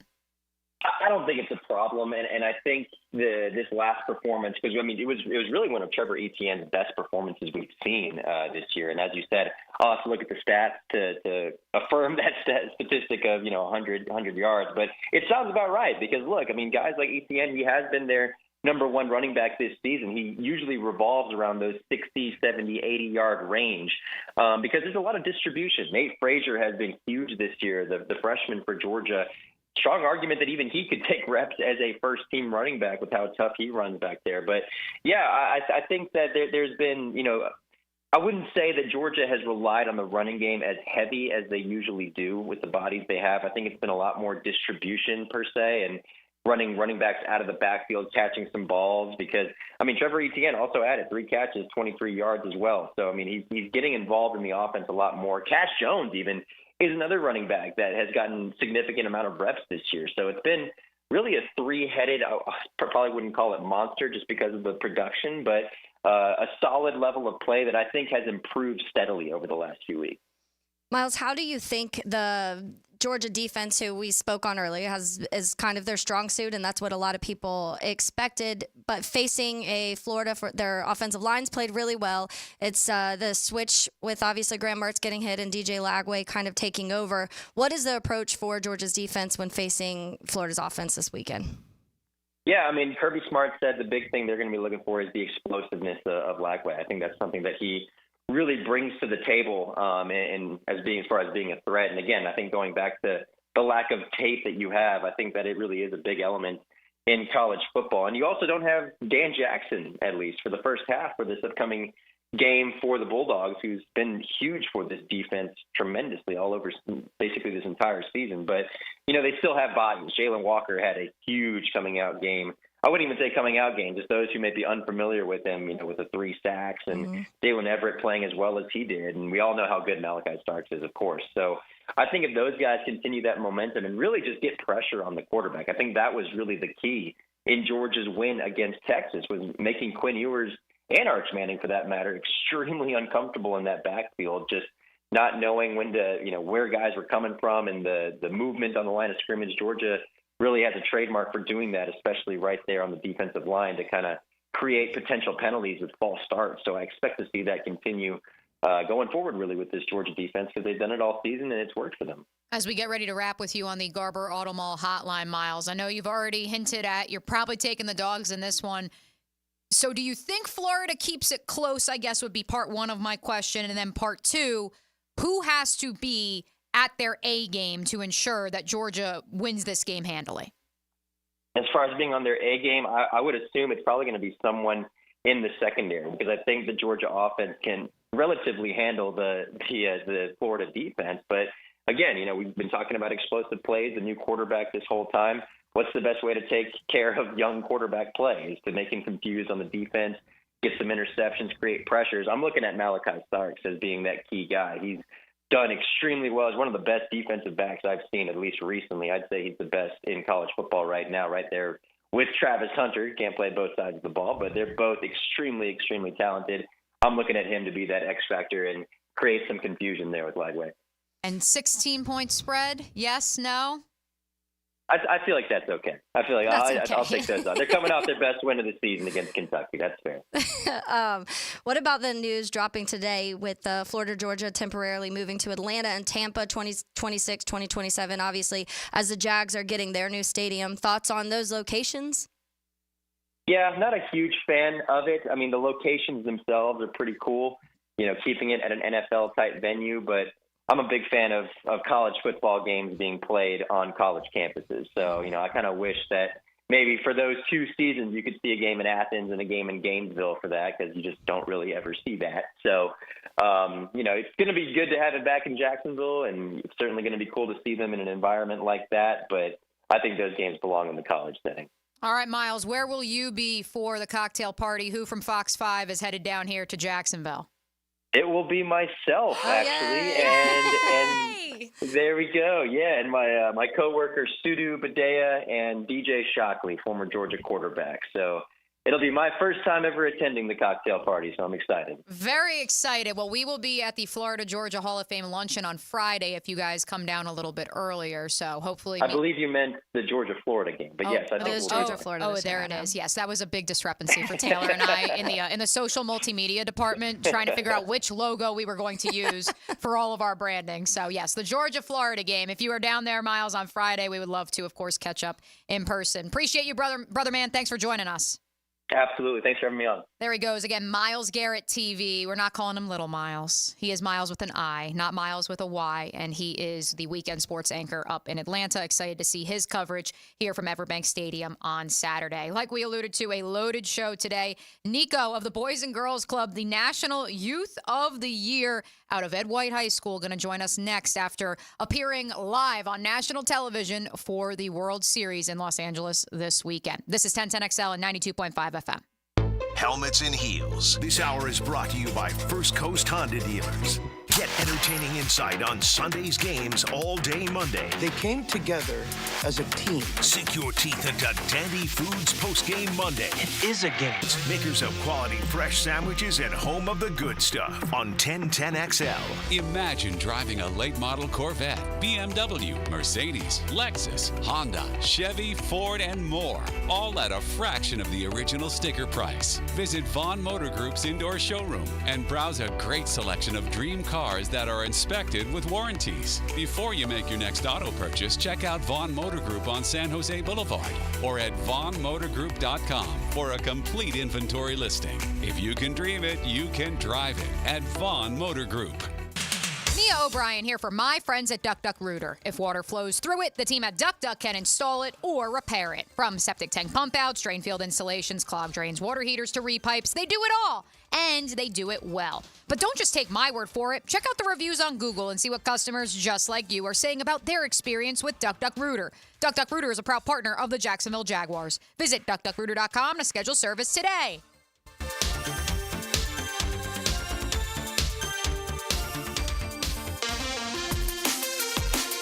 I don't think it's a problem, and I think this last performance, because it was really one of Trevor Etienne's best performances we've seen this year. And as you said, I'll have to look at the stats to affirm that statistic of 100 yards. But it sounds about right, because look, guys like Etienne, he has been their number 1 running back this season. He usually revolves around those 60, 70, 80-yard range because there's a lot of distribution. Nate Frazier has been huge this year, the freshman for Georgia. Strong argument that even he could take reps as a first-team running back with how tough he runs back there. But, yeah, I think that there's been, I wouldn't say that Georgia has relied on the running game as heavy as they usually do with the bodies they have. I think it's been a lot more distribution per se and running backs out of the backfield, catching some balls because, Trevor Etienne also added 3 catches, 23 yards as well. So, he's getting involved in the offense a lot more. Cash Jones even is another running back that has gotten significant amount of reps this year. So it's been really a 3-headed, I probably wouldn't call it monster just because of the production, but a solid level of play that I think has improved steadily over the last few weeks. Miles, how do you think the Georgia defense, who we spoke on earlier, is kind of their strong suit, and that's what a lot of people expected, but facing a Florida, for their offensive lines played really well. It's the switch with obviously Graham Mertz getting hit and DJ Lagway kind of taking over. What is the approach for Georgia's defense when facing Florida's offense this weekend? Yeah, Kirby Smart said the big thing they're going to be looking for is the explosiveness of Lagway. I think that's something that he really brings to the table and as far as being a threat. And again, I think going back to the lack of tape that you have, I think that it really is a big element in college football. And you also don't have Dan Jackson, at least for the first half for this upcoming game for the Bulldogs, who's been huge for this defense tremendously all over basically this entire season. But, they still have bodies. Jalen Walker had a huge coming out game. I wouldn't even say coming out game, just those who may be unfamiliar with him, with the 3 sacks and Dalen Everett playing as well as he did. And we all know how good Malachi Starks is, of course. So I think if those guys continue that momentum and really just get pressure on the quarterback, I think that was really the key in Georgia's win against Texas, was making Quinn Ewers and Arch Manning, for that matter, extremely uncomfortable in that backfield, just not knowing when to, where guys were coming from and the movement on the line of scrimmage. Georgia really has a trademark for doing that, especially right there on the defensive line to kind of create potential penalties with false starts. So I expect to see that continue going forward really with this Georgia defense because they've done it all season and it's worked for them. As we get ready to wrap with you on the Garber Auto Mall hotline, Miles, I know you've already hinted at you're probably taking the dogs in this one. So do you think Florida keeps it close, I guess would be part one of my question. And then part two, who has to be at their A game to ensure that Georgia wins this game handily? As far as being on their A game, I would assume it's probably going to be someone in the secondary because I think the Georgia offense can relatively handle the Florida defense. But again, we've been talking about explosive plays, the new quarterback this whole time. What's the best way to take care of young quarterback plays? To make him confused on the defense, get some interceptions, create pressures. I'm looking at Malachi Starks as being that key guy. He's done extremely well. He's one of the best defensive backs I've seen, at least recently. I'd say he's the best in college football right now, right there with Travis Hunter. Can't play both sides of the ball, but they're both extremely, extremely talented. I'm looking at him to be that X factor and create some confusion there with Lagway. And 16-point spread, yes, no? I feel like that's okay. I feel like I'll take those on. They're coming off their best win of the season against Kentucky. That's fair. What about the news dropping today with Florida, Georgia temporarily moving to Atlanta and Tampa 2026, 2027, obviously, as the Jags are getting their new stadium? Thoughts on those locations? Yeah, I'm not a huge fan of it. I mean, the locations themselves are pretty cool, keeping it at an NFL-type venue, but I'm a big fan of college football games being played on college campuses. So, I kind of wish that maybe for those two seasons you could see a game in Athens and a game in Gainesville for that because you just don't really ever see that. So, it's going to be good to have it back in Jacksonville, and it's certainly going to be cool to see them in an environment like that. But I think those games belong in the college setting. All right, Miles, where will you be for the cocktail party? Who from Fox 5 is headed down here to Jacksonville? It will be myself, actually, and there we go. Yeah, and my coworkers Sudu Badea and DJ Shockley, former Georgia quarterback. So it'll be my first time ever attending the cocktail party, so I'm excited. Very excited. Well, we will be at the Florida-Georgia Hall of Fame luncheon on Friday if you guys come down a little bit earlier. So hopefully... I believe you meant the Georgia-Florida game, but yes, I think we'll Georgia-Florida. Oh, there it is. Yes, that was a big discrepancy for Taylor and I in the social multimedia department, trying to figure out which logo we were going to use for all of our branding. So, yes, the Georgia-Florida game. If you are down there, Miles, on Friday, we would love to, of course, catch up in person. Appreciate you, brother man. Thanks for joining us. Absolutely. Thanks for having me on. There he goes again. Miles Garrett TV. We're not calling him Little Miles. He is Miles with an I, not Miles with a Y. And he is the weekend sports anchor up in Atlanta. Excited to see his coverage here from Everbank Stadium on Saturday. Like we alluded to, a loaded show today. Nico of the Boys and Girls Club, the National Youth of the Year out of Ed White High School, going to join us next after appearing live on national television for the World Series in Los Angeles this weekend. This is 1010XL and 92.5 FM. Helmets and Heels. This hour is brought to you by First Coast Honda Dealers. Get entertaining insight on Sunday's games all day Monday. They came together as a team. Sink your teeth into Dandy Foods Postgame Monday. It is a game. Makers of quality fresh sandwiches and home of the good stuff on 1010XL. Imagine driving a late model Corvette, BMW, Mercedes, Lexus, Honda, Chevy, Ford, and more, all at a fraction of the original sticker price. Visit Vaughn Motor Group's indoor showroom and browse a great selection of dream cars that are inspected with warranties. Before you make your next auto purchase, check out Vaughn Motor Group on San Jose Boulevard or at vaughnmotorgroup.com for a complete inventory listing. If you can dream it, you can drive it at Vaughn Motor Group. Mia O'Brien here for my friends at Duck Duck Rooter. If water flows through it, the team at Duck Duck can install it or repair it. From septic tank pump outs, drain field installations, clogged drains, water heaters to repipes, they do it all. And they do it well. But don't just take my word for it. Check out the reviews on Google and see what customers just like you are saying about their experience with Duck Duck Rooter. Duck Duck Rooter is a proud partner of the Jacksonville Jaguars. Visit duckduckrooter.com to schedule service today.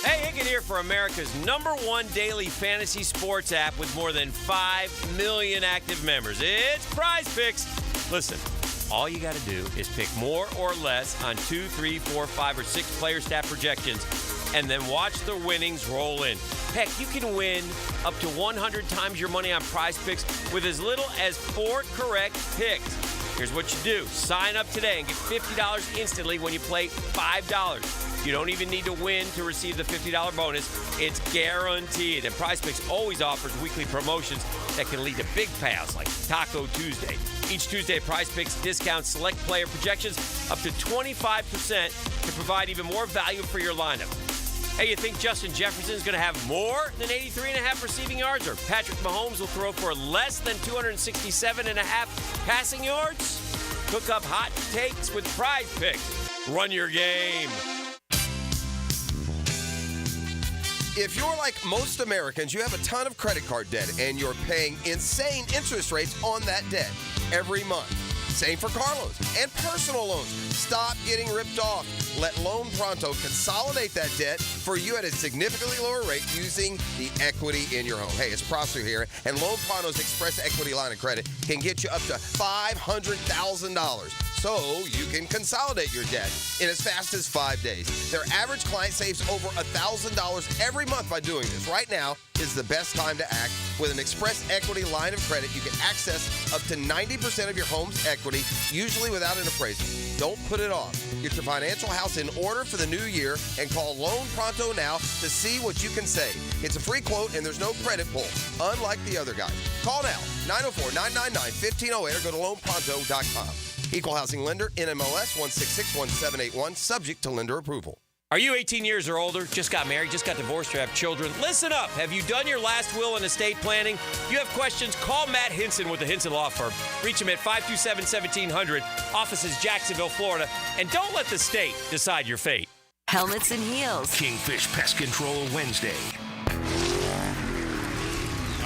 Hey, Higgin here for America's #1 daily fantasy sports app with more than 5 million active members. It's Prize Picks. Listen, all you got to do is pick more or less on 2, 3, 4, 5, or 6 player stat projections and then watch the winnings roll in. Heck, you can win up to 100 times your money on Prize Picks with as little as 4 correct picks. Here's what you do. Sign up today and get $50 instantly when you play $5. You don't even need to win to receive the $50 bonus. It's guaranteed. And Prize Picks always offers weekly promotions that can lead to big payouts like Taco Tuesday. Each Tuesday, Prize Picks discounts select player projections up to 25% to provide even more value for your lineup. Hey, you think Justin Jefferson is going to have more than 83.5 receiving yards, or Patrick Mahomes will throw for less than 267.5 passing yards? Cook up hot takes with Prize Picks. Run your game. If you're like most Americans, you have a ton of credit card debt and you're paying insane interest rates on that debt every month. Same for car loans and personal loans. Stop getting ripped off. Let Loan Pronto consolidate that debt for you at a significantly lower rate using the equity in your home. Hey, it's Prosper here, and Loan Pronto's Express Equity Line of Credit can get you up to $500,000. So you can consolidate your debt in as fast as 5 days. Their average client saves over $1,000 every month by doing this. Right now is the best time to act. With an Express Equity Line of Credit, you can access up to 90% of your home's equity, usually without an appraisal. Don't put it off. Get your financial house in order for the new year and call Loan Pronto now to see what you can save. It's a free quote and there's no credit pull, unlike the other guys. Call now, 904-999-1508, or go to loanpronto.com. Equal housing lender, NMLS 1661781, subject to lender approval. Are you 18 years or older, just got married, just got divorced, or have children? Listen up. Have you done your last will and estate planning? If you have questions, call Matt Hinson with the Hinson Law Firm. Reach him at 527-1700. Office is Jacksonville, Florida. And don't let the state decide your fate. Helmets and heels. Kingfish Pest Control Wednesday.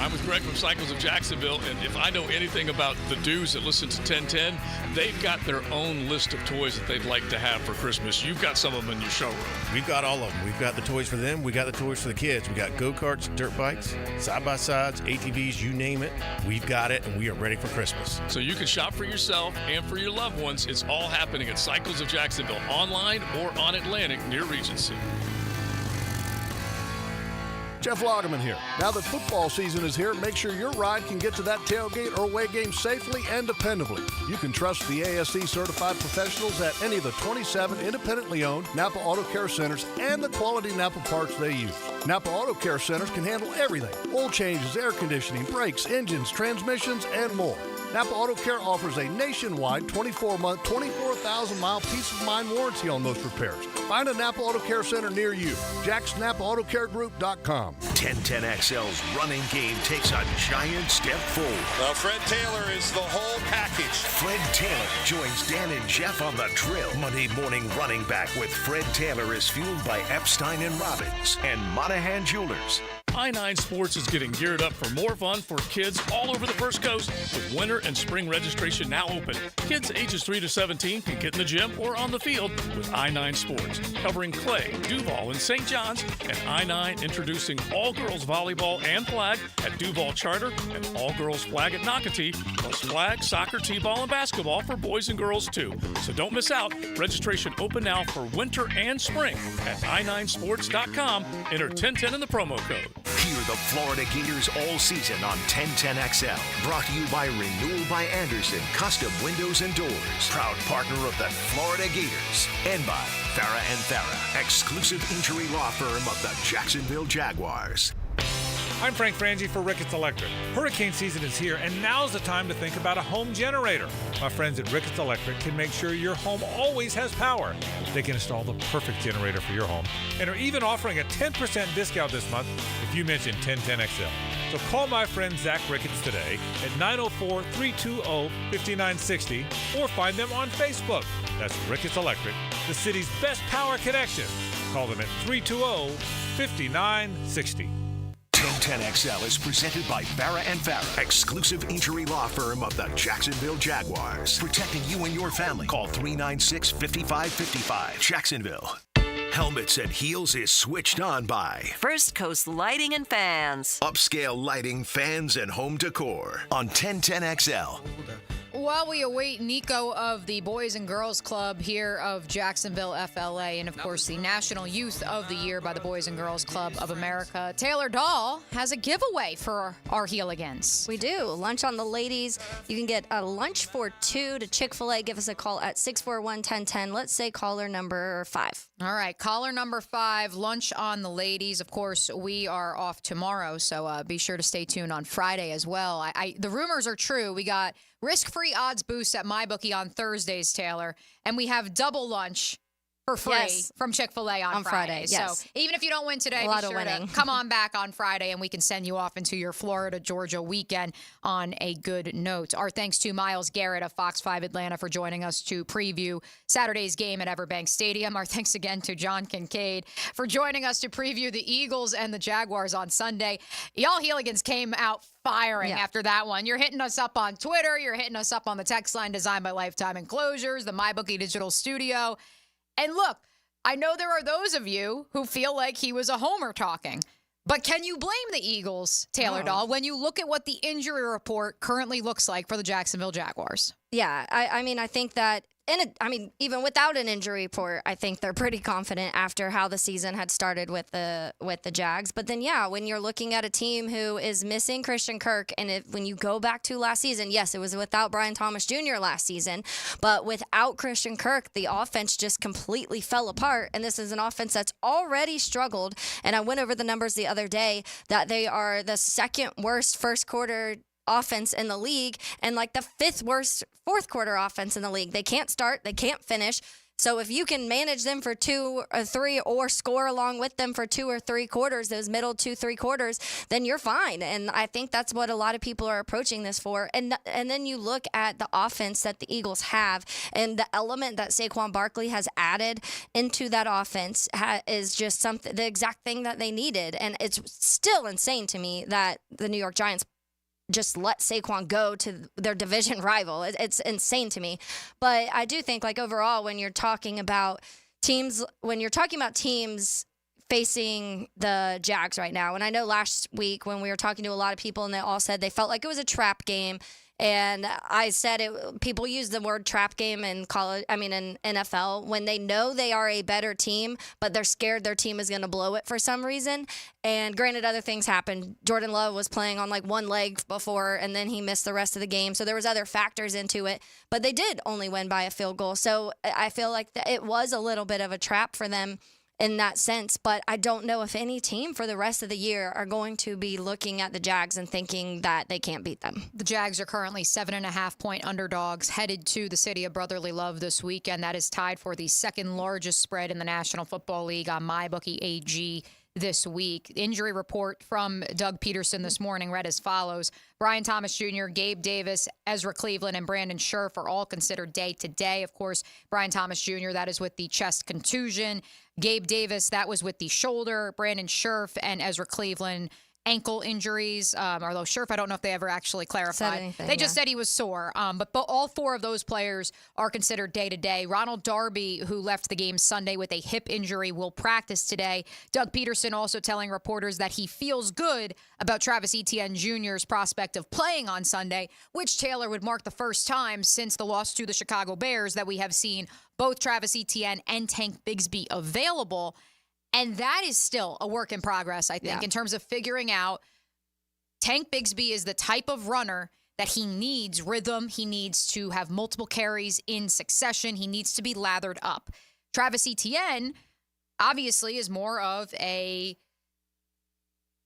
I'm with Greg from Cycles of Jacksonville, and if I know anything about the dudes that listen to 1010, they've got their own list of toys that they'd like to have for Christmas. You've got some of them in your showroom. We've got all of them. We've got the toys for them. We got the toys for the kids. We got go-karts, dirt bikes, side-by-sides, ATVs, you name it. We've got it, and we are ready for Christmas. So you can shop for yourself and for your loved ones. It's all happening at Cycles of Jacksonville, online or on Atlantic near Regency. Jeff Lagerman here. Now that football season is here, make sure your ride can get to that tailgate or away game safely and dependably. You can trust the ASC certified professionals at any of the 27 independently owned Napa Auto Care Centers and the quality Napa parts they use. Napa Auto Care Centers can handle everything: oil changes, air conditioning, brakes, engines, transmissions, and more. Napa Auto Care offers a nationwide 24-month, 24,000-mile peace-of-mind warranty on most repairs. Find a Napa Auto Care Center near you. JacksNapaAutoCareGroup.com. 1010XL's running game takes a giant step forward. Well, Fred Taylor is the whole package. Fred Taylor joins Dan and Jeff on the drill. Monday morning running back with Fred Taylor is fueled by Epstein & Robbins and Monahan Jewelers. I-9 Sports is getting geared up for more fun for kids all over the First Coast, with winter and spring registration now open. Kids ages 3 to 17 can get in the gym or on the field with I-9 Sports, covering Clay, Duval, and St. John's, and I-9 introducing all-girls volleyball and flag at Duval Charter and all-girls flag at Nocatee, plus flag, soccer, t-ball, and basketball for boys and girls too. So don't miss out. Registration open now for winter and spring at i9sports.com. Enter 1010 in the promo code. Hear the Florida Gators all season on 1010XL. Brought to you by Renewal by Anderson Custom Windows and Doors. Proud partner of the Florida Gators. And by Farah & Farah, exclusive injury law firm of the Jacksonville Jaguars. I'm Frank Frangie for Ricketts Electric. Hurricane season is here, and now's the time to think about a home generator. My friends at Ricketts Electric can make sure your home always has power. They can install the perfect generator for your home and are even offering a 10% discount this month if you mention 1010XL. So call my friend Zach Ricketts today at 904-320-5960 or find them on Facebook. That's Ricketts Electric, the city's best power connection. Call them at 320-5960. 1010XL is presented by Farah & Farah, exclusive injury law firm of the Jacksonville Jaguars. Protecting you and your family. Call 396-5555. Jacksonville. Helmets and Heels is switched on by First Coast Lighting and Fans. Upscale lighting, fans, and home decor on 1010XL. while we await Nico of the Boys and Girls Club here of Jacksonville, FLA, and of course the National Youth of the Year by the Boys and Girls Club of America, Taylor Dahl has a giveaway for our Heeligans. We do. Lunch on the ladies. You can get a lunch for 2 to Chick-fil-A. Give us a call at 641-1010. Let's say caller number 5. All right, caller number 5, lunch on the ladies. Of course, we are off tomorrow, so be sure to stay tuned on Friday as well. The rumors are true. We got risk-free odds boost at MyBookie on Thursdays, Taylor, and we have double lunch for free from Chick-fil-A on Friday. Yes. So even if you don't win today, A lot be of sure to winning. come on back on Friday, and we can send you off into your Florida-Georgia weekend on a good note. Our thanks to Miles Garrett of Fox 5 Atlanta for joining us to preview Saturday's game at Everbank Stadium. Our thanks again to John Kincaid for joining us to preview the Eagles and the Jaguars on Sunday. Y'all Heeligans came out firing after that one. You're hitting us up on Twitter. You're hitting us up on the text line designed by Lifetime Enclosures, the MyBookie Digital Studio. And look, I know there are those of you who feel like he was a homer talking, but can you blame the Eagles, Taylor Dahl, when you look at what the injury report currently looks like for the Jacksonville Jaguars? Yeah, I mean, I think that, even without an injury report, I think they're pretty confident after how the season had started with the Jags. But then, when you're looking at a team who is missing Christian Kirk, and when you go back to last season, yes, it was without Brian Thomas Jr. last season, but without Christian Kirk, the offense just completely fell apart. And this is an offense that's already struggled. And I went over the numbers the other day that they are the second worst first quarter offense in the league and like the 5th worst fourth quarter offense in the league. They can't start, they can't finish. So if you can manage them for 2 or 3 or score along with them for 2 or 3 quarters, those middle 2-3 quarters, then you're fine. And I think that's what a lot of people are approaching this for. And then you look at the offense that the Eagles have, and the element that Saquon Barkley has added into that offense is just the exact thing that they needed. And it's still insane to me that the New York Giants just let Saquon go to their division rival. It's insane to me. But I do think, like, overall, when you're talking about teams facing the Jags right now, and I know last week when we were talking to a lot of people and they all said they felt like it was a trap game. And I said people use the word trap game in NFL when they know they are a better team, but they're scared their team is going to blow it for some reason. And granted, other things happened. Jordan Love was playing on like one leg before, and then he missed the rest of the game. So there was other factors into it, but they did only win by a field goal. So I feel like it was a little bit of a trap for them in that sense, but I don't know if any team for the rest of the year are going to be looking at the Jags and thinking that they can't beat them. The Jags are currently 7.5-point underdogs headed to the city of brotherly love this weekend. That is tied for the second largest spread in the National Football League on MyBookie AG this week. Injury report from Doug Peterson this morning read as follows. Brian Thomas Jr., Gabe Davis, Ezra Cleveland, and Brandon Scherf are all considered day-to-day. Of course, Brian Thomas Jr., that is with the chest contusion. Gabe Davis, that was with the shoulder. Brandon Scherf and Ezra Cleveland, ankle injuries. Although Scherf, I don't know if they ever actually clarified. They just said he was sore. But all 4 of those players are considered day-to-day. Ronald Darby, who left the game Sunday with a hip injury, will practice today. Doug Peterson also telling reporters that he feels good about Travis Etienne Jr.'s prospect of playing on Sunday, which, Taylor, would mark the first time since the loss to the Chicago Bears that we have seen both Travis Etienne and Tank Bigsby available. And that is still a work in progress, I think, in terms of figuring out Tank Bigsby is the type of runner that he needs rhythm. He needs to have multiple carries in succession. He needs to be lathered up. Travis Etienne obviously is more of a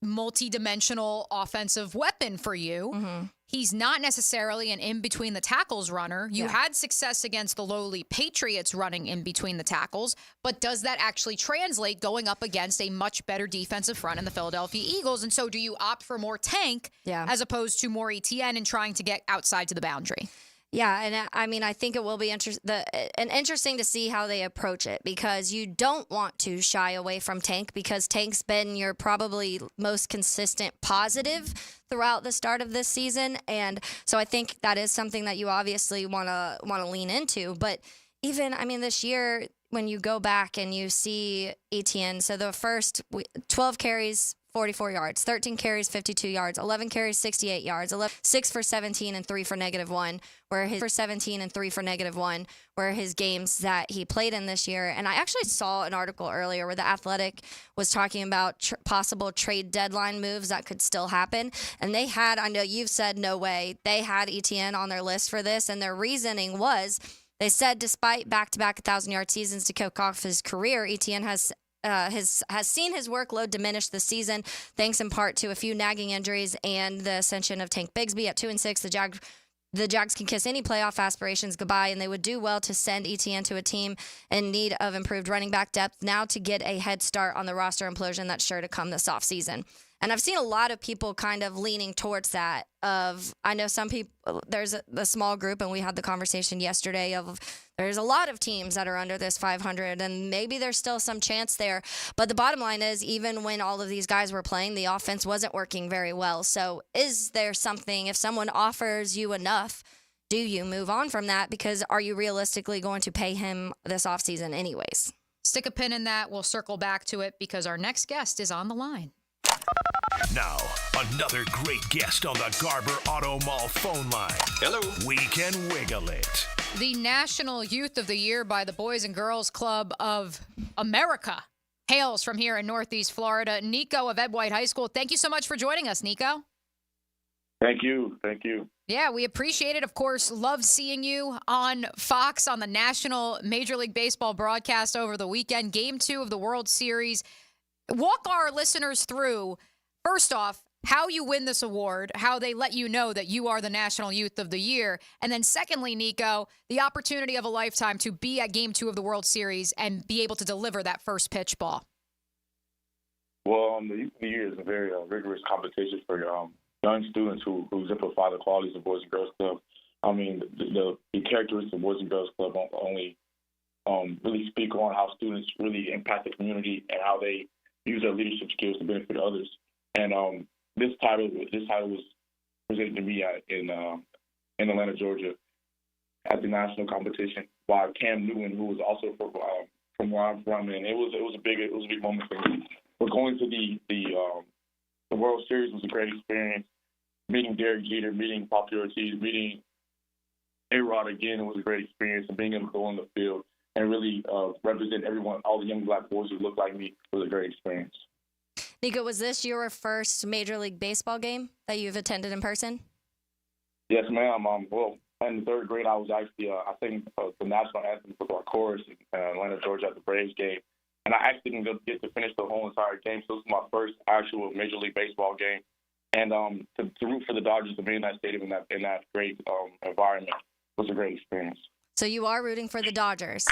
multi-dimensional offensive weapon for you. Mm-hmm. He's not necessarily an in-between the tackles runner. You had success against the lowly Patriots running in between the tackles, but does that actually translate going up against a much better defensive front in the Philadelphia Eagles? And so do you opt for more Tank as opposed to more Etienne and trying to get outside to the boundary? Yeah, and I mean, I think it will be interesting to see how they approach it, because you don't want to shy away from Tank, because Tank's been your probably most consistent positive throughout the start of this season, and so I think that is something that you obviously want to lean into. But even, I mean, this year, when you go back and you see Etienne, so the first 12 carries 44 yards. 13 carries, 52 yards. 11 carries, 68 yards. 6 for 17 and 3 for -1, where his games that he played in this year. And I actually saw an article earlier where The Athletic was talking about possible trade deadline moves that could still happen. And they had, I know you've said no way, they had ETN on their list for this. And their reasoning was, they said despite back-to-back 1,000-yard seasons to kick off his career, ETN has seen his workload diminish this season, thanks in part to a few nagging injuries and the ascension of Tank Bigsby at 2-6. The Jags can kiss any playoff aspirations goodbye, and they would do well to send ETN to a team in need of improved running back depth now to get a head start on the roster implosion that's sure to come this offseason. And I've seen a lot of people kind of leaning towards that. I know some people, there's a small group, and we had the conversation yesterday of there's a lot of teams that are under this 500, and maybe there's still some chance there. But the bottom line is, even when all of these guys were playing, the offense wasn't working very well. So is there something, if someone offers you enough, do you move on from that? Because are you realistically going to pay him this offseason anyways? Stick a pin in that. We'll circle back to it because our next guest is on the line. Now, another great guest on the Garber Auto Mall phone line. Hello. We can wiggle it. The National Youth of the Year by the Boys and Girls Club of America hails from here in Northeast Florida. Nico of Ed White High School. Thank you so much for joining us, Nico. Thank you. Thank you. Yeah, we appreciate it. Of course, love seeing you on Fox on the national Major League Baseball broadcast over the weekend. Game 2 of the World Series. Walk our listeners through, first off, how you win this award, how they let you know that you are the National Youth of the Year. And then secondly, Nico, the opportunity of a lifetime to be at Game 2 of the World Series and be able to deliver that first pitch ball. Well, the Youth of the Year is a very rigorous competition for young students who exemplify the qualities of Boys and Girls Club. I mean, the characteristics of Boys and Girls Club only really speak on how students really impact the community and how they use their leadership skills to benefit others. And this title was presented to me in Atlanta, Georgia, at the national competition by Cam Newton, who was also from where I'm from, and it was a big moment for me. But going to the World Series was a great experience. Meeting Derek Jeter, meeting Papi Ortiz, meeting A-Rod again, it was a great experience. And being able to go on the field and really represent everyone, all the young black boys who look like me, was a great experience. Nico, was this your first Major League Baseball game that you've attended in person? Yes, ma'am. Well, in the third grade, I was actually, I sang the national anthem for our chorus in Atlanta, Georgia at the Braves game. And I actually didn't get to finish the whole entire game, so this was my first actual Major League Baseball game. And to root for the Dodgers to be in that stadium in that great environment was a great experience. So you are rooting for the Dodgers?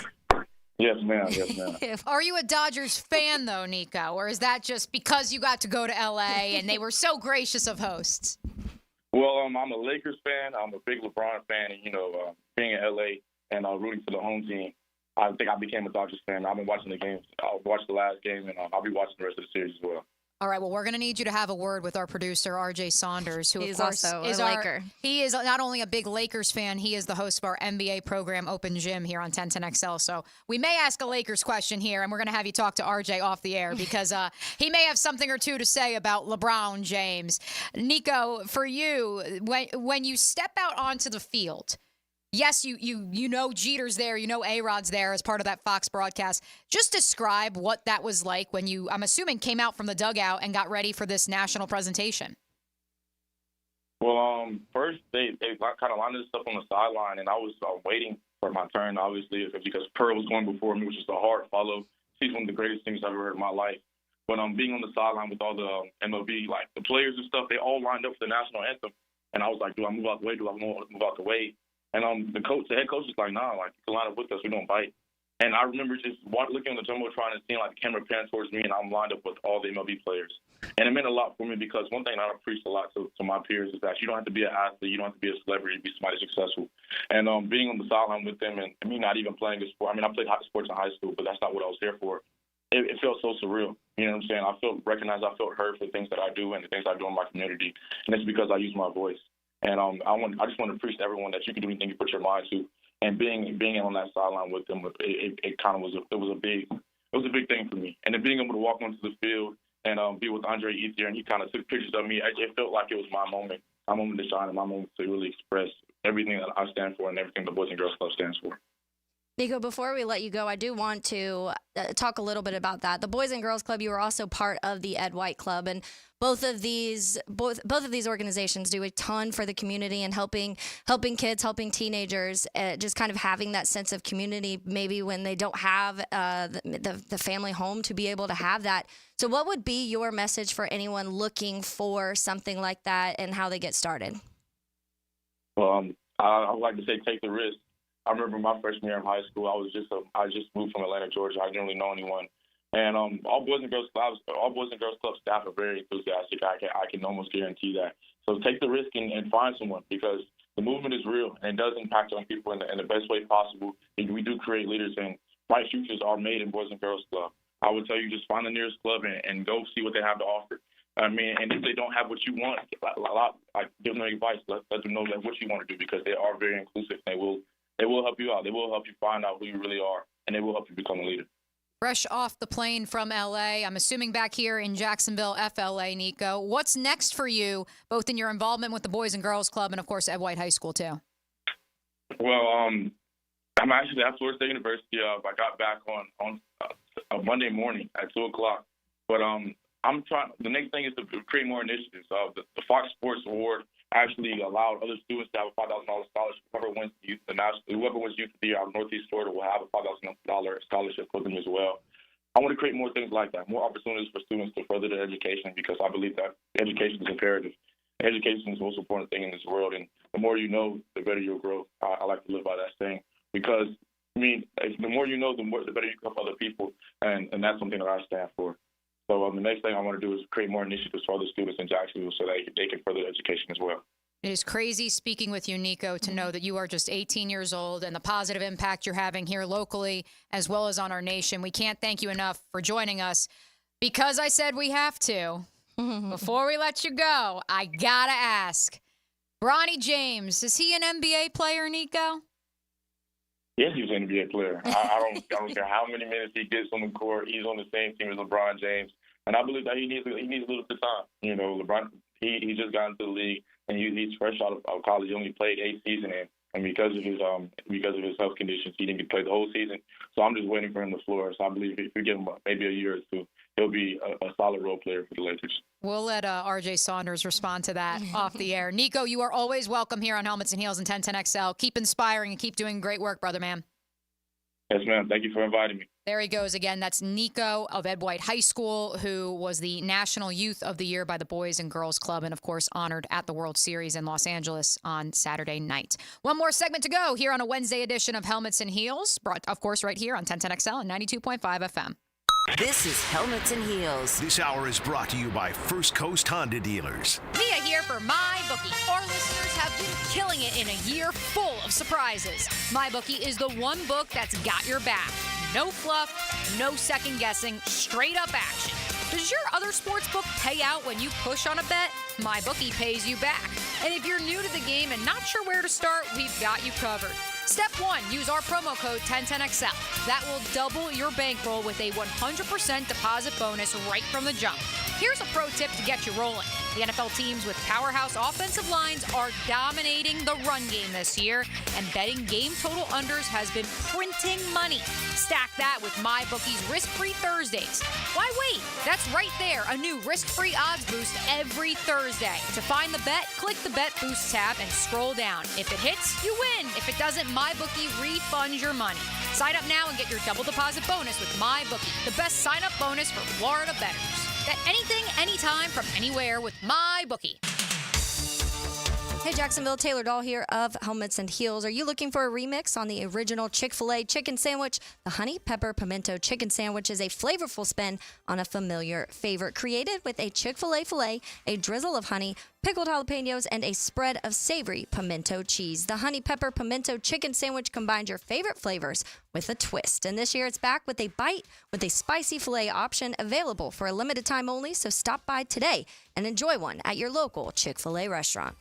Yes, ma'am. Yes, ma'am. Are you a Dodgers fan, though, Nico? Or is that just because you got to go to L.A. and they were so gracious of hosts? Well, I'm a Lakers fan. I'm a big LeBron fan. And, being in L.A. and rooting for the home team, I think I became a Dodgers fan. I've been watching the games. I'll watch the last game, and I'll be watching the rest of the series as well. All right, well, we're going to need you to have a word with our producer, RJ Saunders, who, He's of course, also is a Laker. He is not only a big Lakers fan, he is the host of our NBA program, Open Gym, here on 1010XL. So we may ask a Lakers question here, and we're going to have you talk to RJ off the air because he may have something or two to say about LeBron James. Nico, for you, when you step out onto the field, yes, you know Jeter's there, you know A-Rod's there as part of that Fox broadcast. Just describe what that was like when you, I'm assuming, came out from the dugout and got ready for this national presentation. Well, first they kind of lined us up on the sideline, and I was waiting for my turn, obviously, because Pearl was going before me, which is a hard follow. He's one of the greatest things I've ever heard in my life. But being on the sideline with all the MLB, like the players and stuff, they all lined up for the national anthem, and I was like, do I move out the way? Do I move out the way? And the head coach was like, nah, like, you can line up with us. We don't bite. And I remember just looking at the jumbotron and seeing, like, the camera pan towards me, and I'm lined up with all the MLB players. And it meant a lot for me because one thing I preach a lot to my peers is that you don't have to be an athlete. You don't have to be a celebrity to be somebody successful. And being on the sideline with them and me not even playing a sport. I mean, I played hockey sports in high school, but that's not what I was here for. It felt so surreal. You know what I'm saying? I felt recognized. I felt heard for the things that I do and the things I do in my community. And it's because I use my voice. And I just want to preach to everyone that you can do anything you put your mind to. And being on that sideline with them, it kind of was a big thing for me. And then being able to walk onto the field and be with Andre Ethier, and he kind of took pictures of me. It felt like it was my moment to shine, and my moment to really express everything that I stand for and everything the Boys and Girls Club stands for. Nico, before we let you go, I do want to talk a little bit about that. The Boys and Girls Club, you were also part of the Ed White Club, and both of these organizations do a ton for the community and helping kids, helping teenagers, just kind of having that sense of community, maybe when they don't have the family home to be able to have that. So what would be your message for anyone looking for something like that and how they get started? Well, I would like to say take the risk. I remember my freshman year in high school, I just moved from Atlanta, Georgia. I didn't really know anyone. And all Boys and Girls Club staff are very enthusiastic. I can almost guarantee that. So take the risk and find someone, because the movement is real and it does impact on people in the best way possible. And we do create leaders, and bright futures are made in Boys and Girls Club. I would tell you, just find the nearest club and go see what they have to offer. I mean, and if they don't have what you want, I give them advice. Let them know that what you want to do, because they are very inclusive. They will help you out. They will help you find out who you really are, and they will help you become a leader. Fresh off the plane from L.A., I'm assuming back here in Jacksonville, FLA, Nico. What's next for you, both in your involvement with the Boys and Girls Club and, of course, at White High School, too? Well, I'm actually at Florida State University. I got back on a Monday morning at 2 o'clock. But the next thing is to create more initiatives. The Fox Sports Award actually allowed other students to have a $5,000 scholarship. Whoever wins Youth of the Year out of Northeast Florida will have a $5,000 scholarship for them as well. I want to create more things like that, more opportunities for students to further their education, because I believe that education is imperative. Education is the most important thing in this world, and the more you know, the better you'll grow. I like to live by that saying, because, I mean, the more you know, the better you can help other people, and that's something that I stand for. So the next thing I want to do is create more initiatives for other students in Jacksonville so that they can further education as well. It is crazy speaking with you, Nico, to know that you are just 18 years old and the positive impact you're having here locally as well as on our nation. We can't thank you enough for joining us. Because I said we have to, before we let you go, I got to ask, Bronny James, is he an NBA player, Nico? Yes, he's an NBA player. I don't care how many minutes he gets on the court. He's on the same team as LeBron James. And I believe that he needs a little bit of time. You know, LeBron, he just got into the league, and he's fresh out of college. He only played 8 seasons, and because of his health conditions, he didn't get to play the whole season. So I'm just waiting for him to flourish. So I believe if we give him maybe a year or two, he'll be a solid role player for the Lakers. We'll let R.J. Saunders respond to that off the air. Nico, you are always welcome here on Helmets and Heels and 1010XL. Keep inspiring and keep doing great work, brother man. Yes, ma'am. Thank you for inviting me. There he goes again. That's Nico of Ed White High School, who was the National Youth of the Year by the Boys and Girls Club and, of course, honored at the World Series in Los Angeles on Saturday night. One more segment to go here on a Wednesday edition of Helmets and Heels, brought, of course, right here on 1010XL and 92.5 FM. This is Helmets and Heels. This hour is brought to you by First Coast Honda Dealers. Mia here for MyBookie. Our listeners have been killing it in a year full of surprises. MyBookie is the one book that's got your back. No fluff, no second guessing, straight up action. Does your other sports book pay out when you push on a bet? MyBookie pays you back. And if you're new to the game and not sure where to start, we've got you covered. Step 1, use our promo code 1010XL. That will double your bankroll with a 100% deposit bonus right from the jump. Here's a pro tip to get you rolling. The NFL teams with powerhouse offensive lines are dominating the run game this year, and betting game total unders has been printing money. Stack that with MyBookie's Risk-Free Thursdays. Why wait? That's right there, a new risk-free odds boost every Thursday. To find the bet, click the Bet Boost tab and scroll down. If it hits, you win. If it doesn't, MyBookie refunds your money. Sign up now and get your double deposit bonus with MyBookie, the best sign-up bonus for Florida bettors. Bet anything, anytime, from anywhere with MyBookie. Hey, Jacksonville, Taylor Dahl here of Helmets and Heels. Are you looking for a remix on the original Chick-fil-A chicken sandwich? The Honey Pepper Pimento Chicken Sandwich is a flavorful spin on a familiar favorite. Created with a Chick-fil-A filet, a drizzle of honey, pickled jalapenos, and a spread of savory pimento cheese. The Honey Pepper Pimento Chicken Sandwich combines your favorite flavors with a twist. And this year it's back with a bite with a spicy filet option available for a limited time only. So stop by today and enjoy one at your local Chick-fil-A restaurant.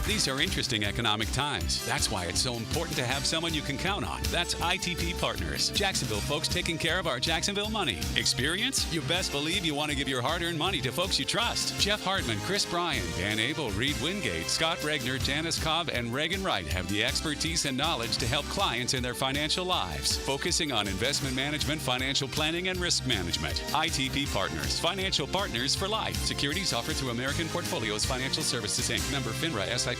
These are interesting economic times. That's why it's so important to have someone you can count on. That's ITP Partners. Jacksonville folks taking care of our Jacksonville money. Experience? You best believe you want to give your hard-earned money to folks you trust. Jeff Hartman, Chris Bryan, Dan Abel, Reed Wingate, Scott Regner, Janice Cobb, and Reagan Wright have the expertise and knowledge to help clients in their financial lives, focusing on investment management, financial planning, and risk management. ITP Partners, financial partners for life. Securities offered through American Portfolios Financial Services, Inc., member FINRA SIPC.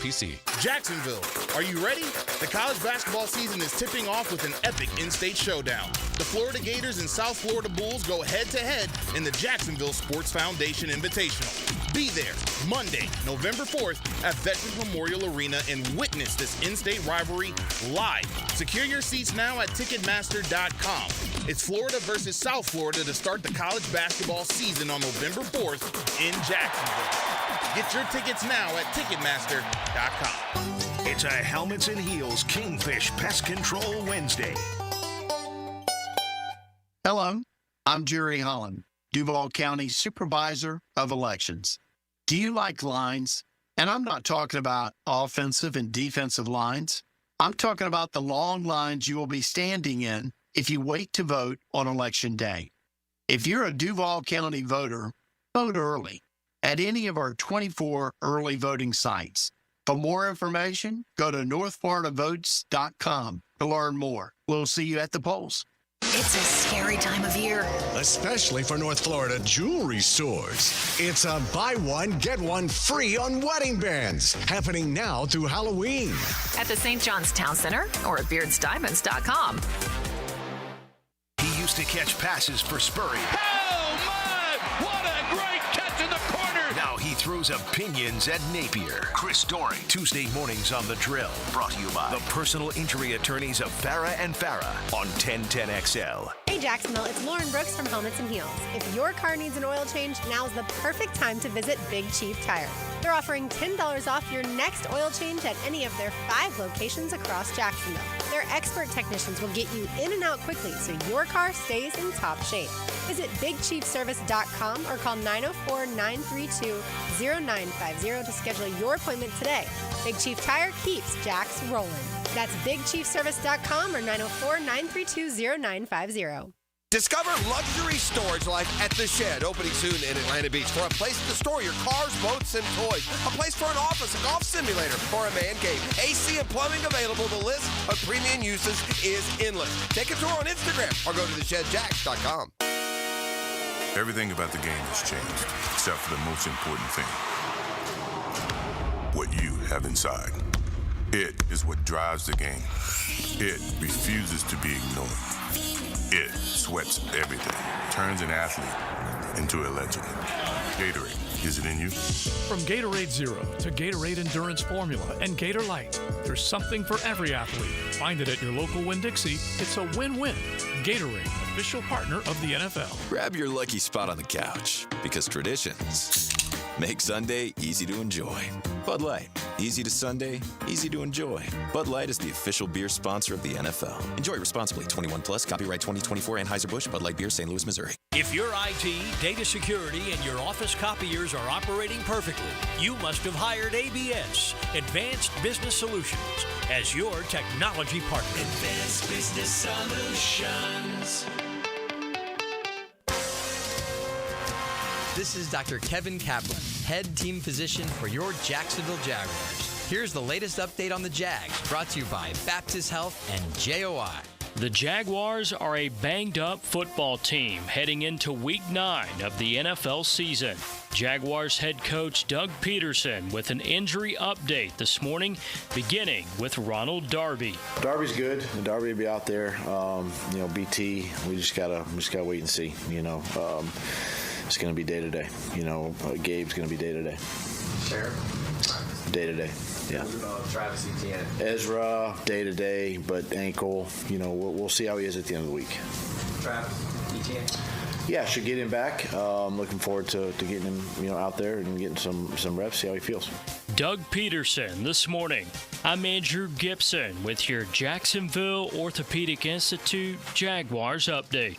Jacksonville, are you ready? The college basketball season is tipping off with an epic in-state showdown. The Florida Gators and South Florida Bulls go head-to-head in the Jacksonville Sports Foundation Invitational. Be there Monday, November 4th at Veterans Memorial Arena and witness this in-state rivalry live. Secure your seats now at Ticketmaster.com. It's Florida versus South Florida to start the college basketball season on November 4th in Jacksonville. Get your tickets now at Ticketmaster.com. It's a Helmets and Heels Kingfish Pest Control Wednesday. Hello, I'm Jerry Holland, Duval County Supervisor of Elections. Do you like lines? And I'm not talking about offensive and defensive lines. I'm talking about the long lines you will be standing in if you wait to vote on Election Day. If you're a Duval County voter, vote early at any of our 24 early voting sites. For more information, go to northfloridavotes.com to learn more. We'll see you at the polls. It's a scary time of year, especially for North Florida jewelry stores. It's a buy one, get one free on wedding bands, happening now through Halloween. At the St. John's Town Center or at beardsdiamonds.com. He used to catch passes for Spurrier. Oh, my! What a great catch in the corner! Now he throws opinions at Napier. Chris Doring, Tuesday mornings on The Drill. Brought to you by the personal injury attorneys of Farah and Farah on 1010XL. Hey Jacksonville, it's Lauren Brooks from Helmets and Heels. If your car needs an oil change, now's the perfect time to visit Big Chief Tire. They're offering $10 off your next oil change at any of their 5 locations across Jacksonville. Their expert technicians will get you in and out quickly so your car stays in top shape. Visit BigChiefService.com or call 904-932-0950 to schedule your appointment today. Big Chief Tire keeps Jacks rolling. That's BigChiefService.com or 904-932-0950. Discover luxury storage life at The Shed, opening soon in Atlanta Beach, for a place to store your cars, boats, and toys. A place for an office, a golf simulator, or a man cave. AC and plumbing available. The list of premium uses is endless. Take a tour on Instagram or go to theshedjacks.com. Everything about the game has changed, except for the most important thing. What you have inside. It is what drives the game. It refuses to be ignored. It sweats everything, turns an athlete into a legend. Gatorade, is it in you? From Gatorade Zero to Gatorade Endurance Formula and Gator Light, there's something for every athlete. Find it at your local Winn-Dixie. It's a win-win. Gatorade, official partner of the NFL. Grab your lucky spot on the couch, because traditions make Sunday easy to enjoy. Bud Light, easy to Sunday, easy to enjoy. Bud Light is the official beer sponsor of the NFL. Enjoy responsibly. 21 plus. Copyright 2024 Anheuser-Busch. Bud Light Beer, St. Louis, Missouri. If your IT, data security, and your office copiers are operating perfectly, you must have hired ABS, Advanced Business Solutions, as your technology partner. Advanced Business Solutions. This is Dr. Kevin Kaplan, head team physician for your Jacksonville Jaguars. Here's the latest update on the Jags, brought to you by Baptist Health and JOI. The Jaguars are a banged-up football team heading into Week 9 of the NFL season. Jaguars head coach Doug Peterson with an injury update this morning, beginning with Ronald Darby. Darby's good. Darby will be out there. BT, we just gotta wait and see. It's going to be day to day. Gabe's going to be day to day. Sure. Day to day. Yeah. Travis Etienne. Ezra, day to day, but ankle. We'll see how he is at the end of the week. Travis Etienne. Yeah, should get him back. Looking forward to getting him, out there and getting some reps. See how he feels. Doug Peterson this morning. I'm Andrew Gibson with your Jacksonville Orthopedic Institute Jaguars update.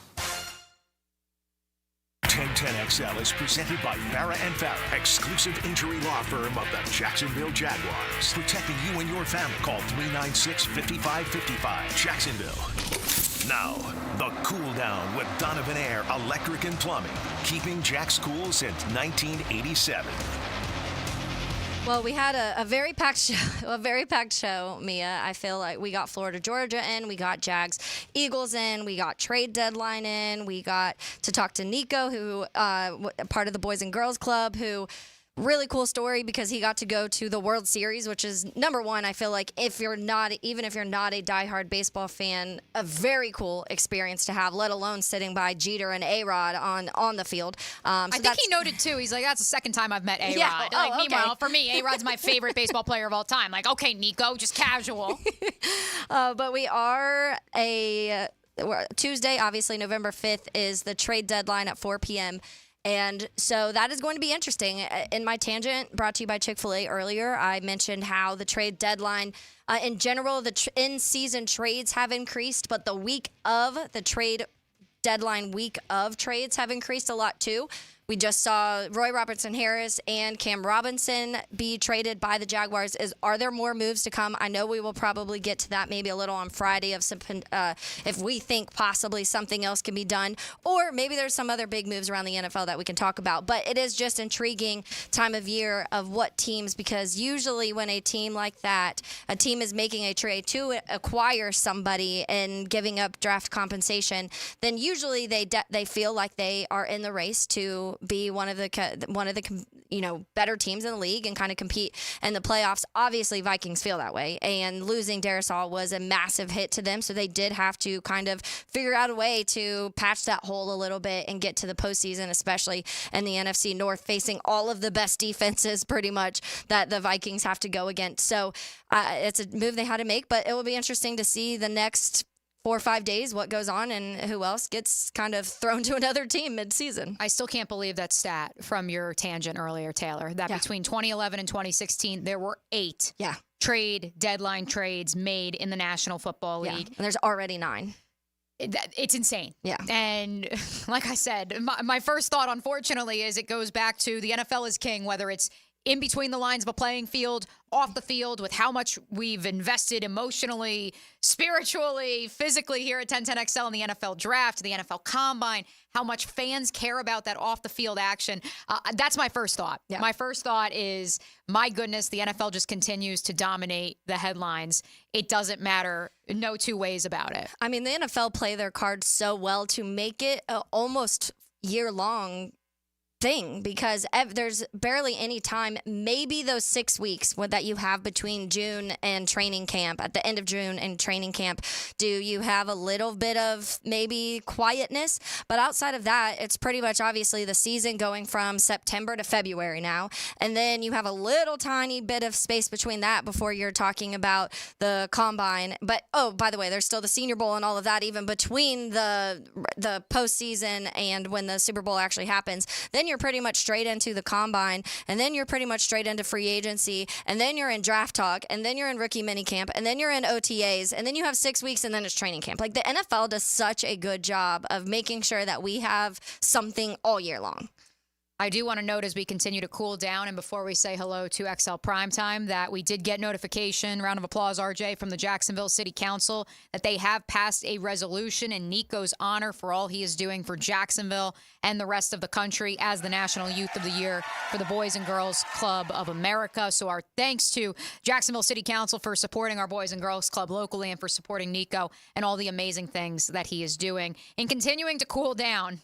1010XL is presented by Farah & Farah, exclusive injury law firm of the Jacksonville Jaguars. Protecting you and your family. Call 396-5555. Jacksonville. Now, the Cool Down with Donovan Air Electric and Plumbing. Keeping Jack's cool since 1987. Well, we had a very packed show, Mia. I feel like we got Florida, Georgia in, we got Jags-Eagles in, we got trade deadline in, we got to talk to Nico, who part of the Boys and Girls Club, who really cool story because he got to go to the World Series, which is number one. I feel like even if you're not a diehard baseball fan, a very cool experience to have, let alone sitting by Jeter and A-Rod on the field. I think he noted too. He's like, that's the second time I've met A-Rod. Yeah. Like, Okay. Meanwhile, for me, A-Rod's my favorite baseball player of all time. Like, okay, Nico, just casual. But we are Tuesday, obviously November 5th is the trade deadline at 4 p.m. And so that is going to be interesting. In my tangent brought to you by Chick-fil-A earlier, I mentioned how the trade deadline, in general, the in-season trades have increased, but the week of the trade deadline, week of trades have increased a lot too. We just saw Roy Robertson-Harris and Cam Robinson be traded by the Jaguars. Are there more moves to come? I know we will probably get to that maybe a little on Friday if we think possibly something else can be done. Or maybe there's some other big moves around the NFL that we can talk about. But it is just intriguing time of year of what teams, because usually when a team like that, a team is making a trade to acquire somebody and giving up draft compensation, then usually they feel like they are in the race to be one of the better teams in the league and kind of compete in the playoffs. Obviously, Vikings feel that way, and losing Darius Hall was a massive hit to them, so they did have to kind of figure out a way to patch that hole a little bit and get to the postseason, especially in the NFC North, facing all of the best defenses pretty much that the Vikings have to go against. So it's a move they had to make, but it will be interesting to see the next 4 or 5 days what goes on and who else gets kind of thrown to another team mid-season. I still can't believe that stat from your tangent earlier, Taylor, that between 2011 and 2016, there were 8 trade deadline trades made in the National Football League. And there's already 9. It's insane. Yeah. And like I said, my first thought, unfortunately, is it goes back to the NFL is king, whether it's in between the lines of a playing field, off the field, with how much we've invested emotionally, spiritually, physically here at 1010XL in the NFL draft, the NFL combine, how much fans care about that off the field action. That's my first thought. Yeah. My first thought is, my goodness, the NFL just continues to dominate the headlines. It doesn't matter. No two ways about it. I mean, the NFL play their cards so well to make it almost year-long thing, because there's barely any time, maybe those 6 weeks that you have between June and training camp, at the end of June and training camp, do you have a little bit of maybe quietness, but outside of that, it's pretty much obviously the season going from September to February now, and then you have a little tiny bit of space between that before you're talking about the combine. But by the way, there's still the Senior Bowl and all of that even between the postseason and when the Super Bowl actually happens. Then you're pretty much straight into the combine, and then you're pretty much straight into free agency, and then you're in draft talk, and then you're in rookie minicamp, and then you're in OTAs, and then you have 6 weeks, and then it's training camp. Like, the NFL does such a good job of making sure that we have something all year long. I do want to note, as we continue to cool down and before we say hello to XL Primetime, that we did get notification, round of applause, RJ, from the Jacksonville City Council, that they have passed a resolution in Nico's honor for all he is doing for Jacksonville and the rest of the country as the National Youth of the Year for the Boys and Girls Club of America. So our thanks to Jacksonville City Council for supporting our Boys and Girls Club locally and for supporting Nico and all the amazing things that he is doing. In continuing to cool down,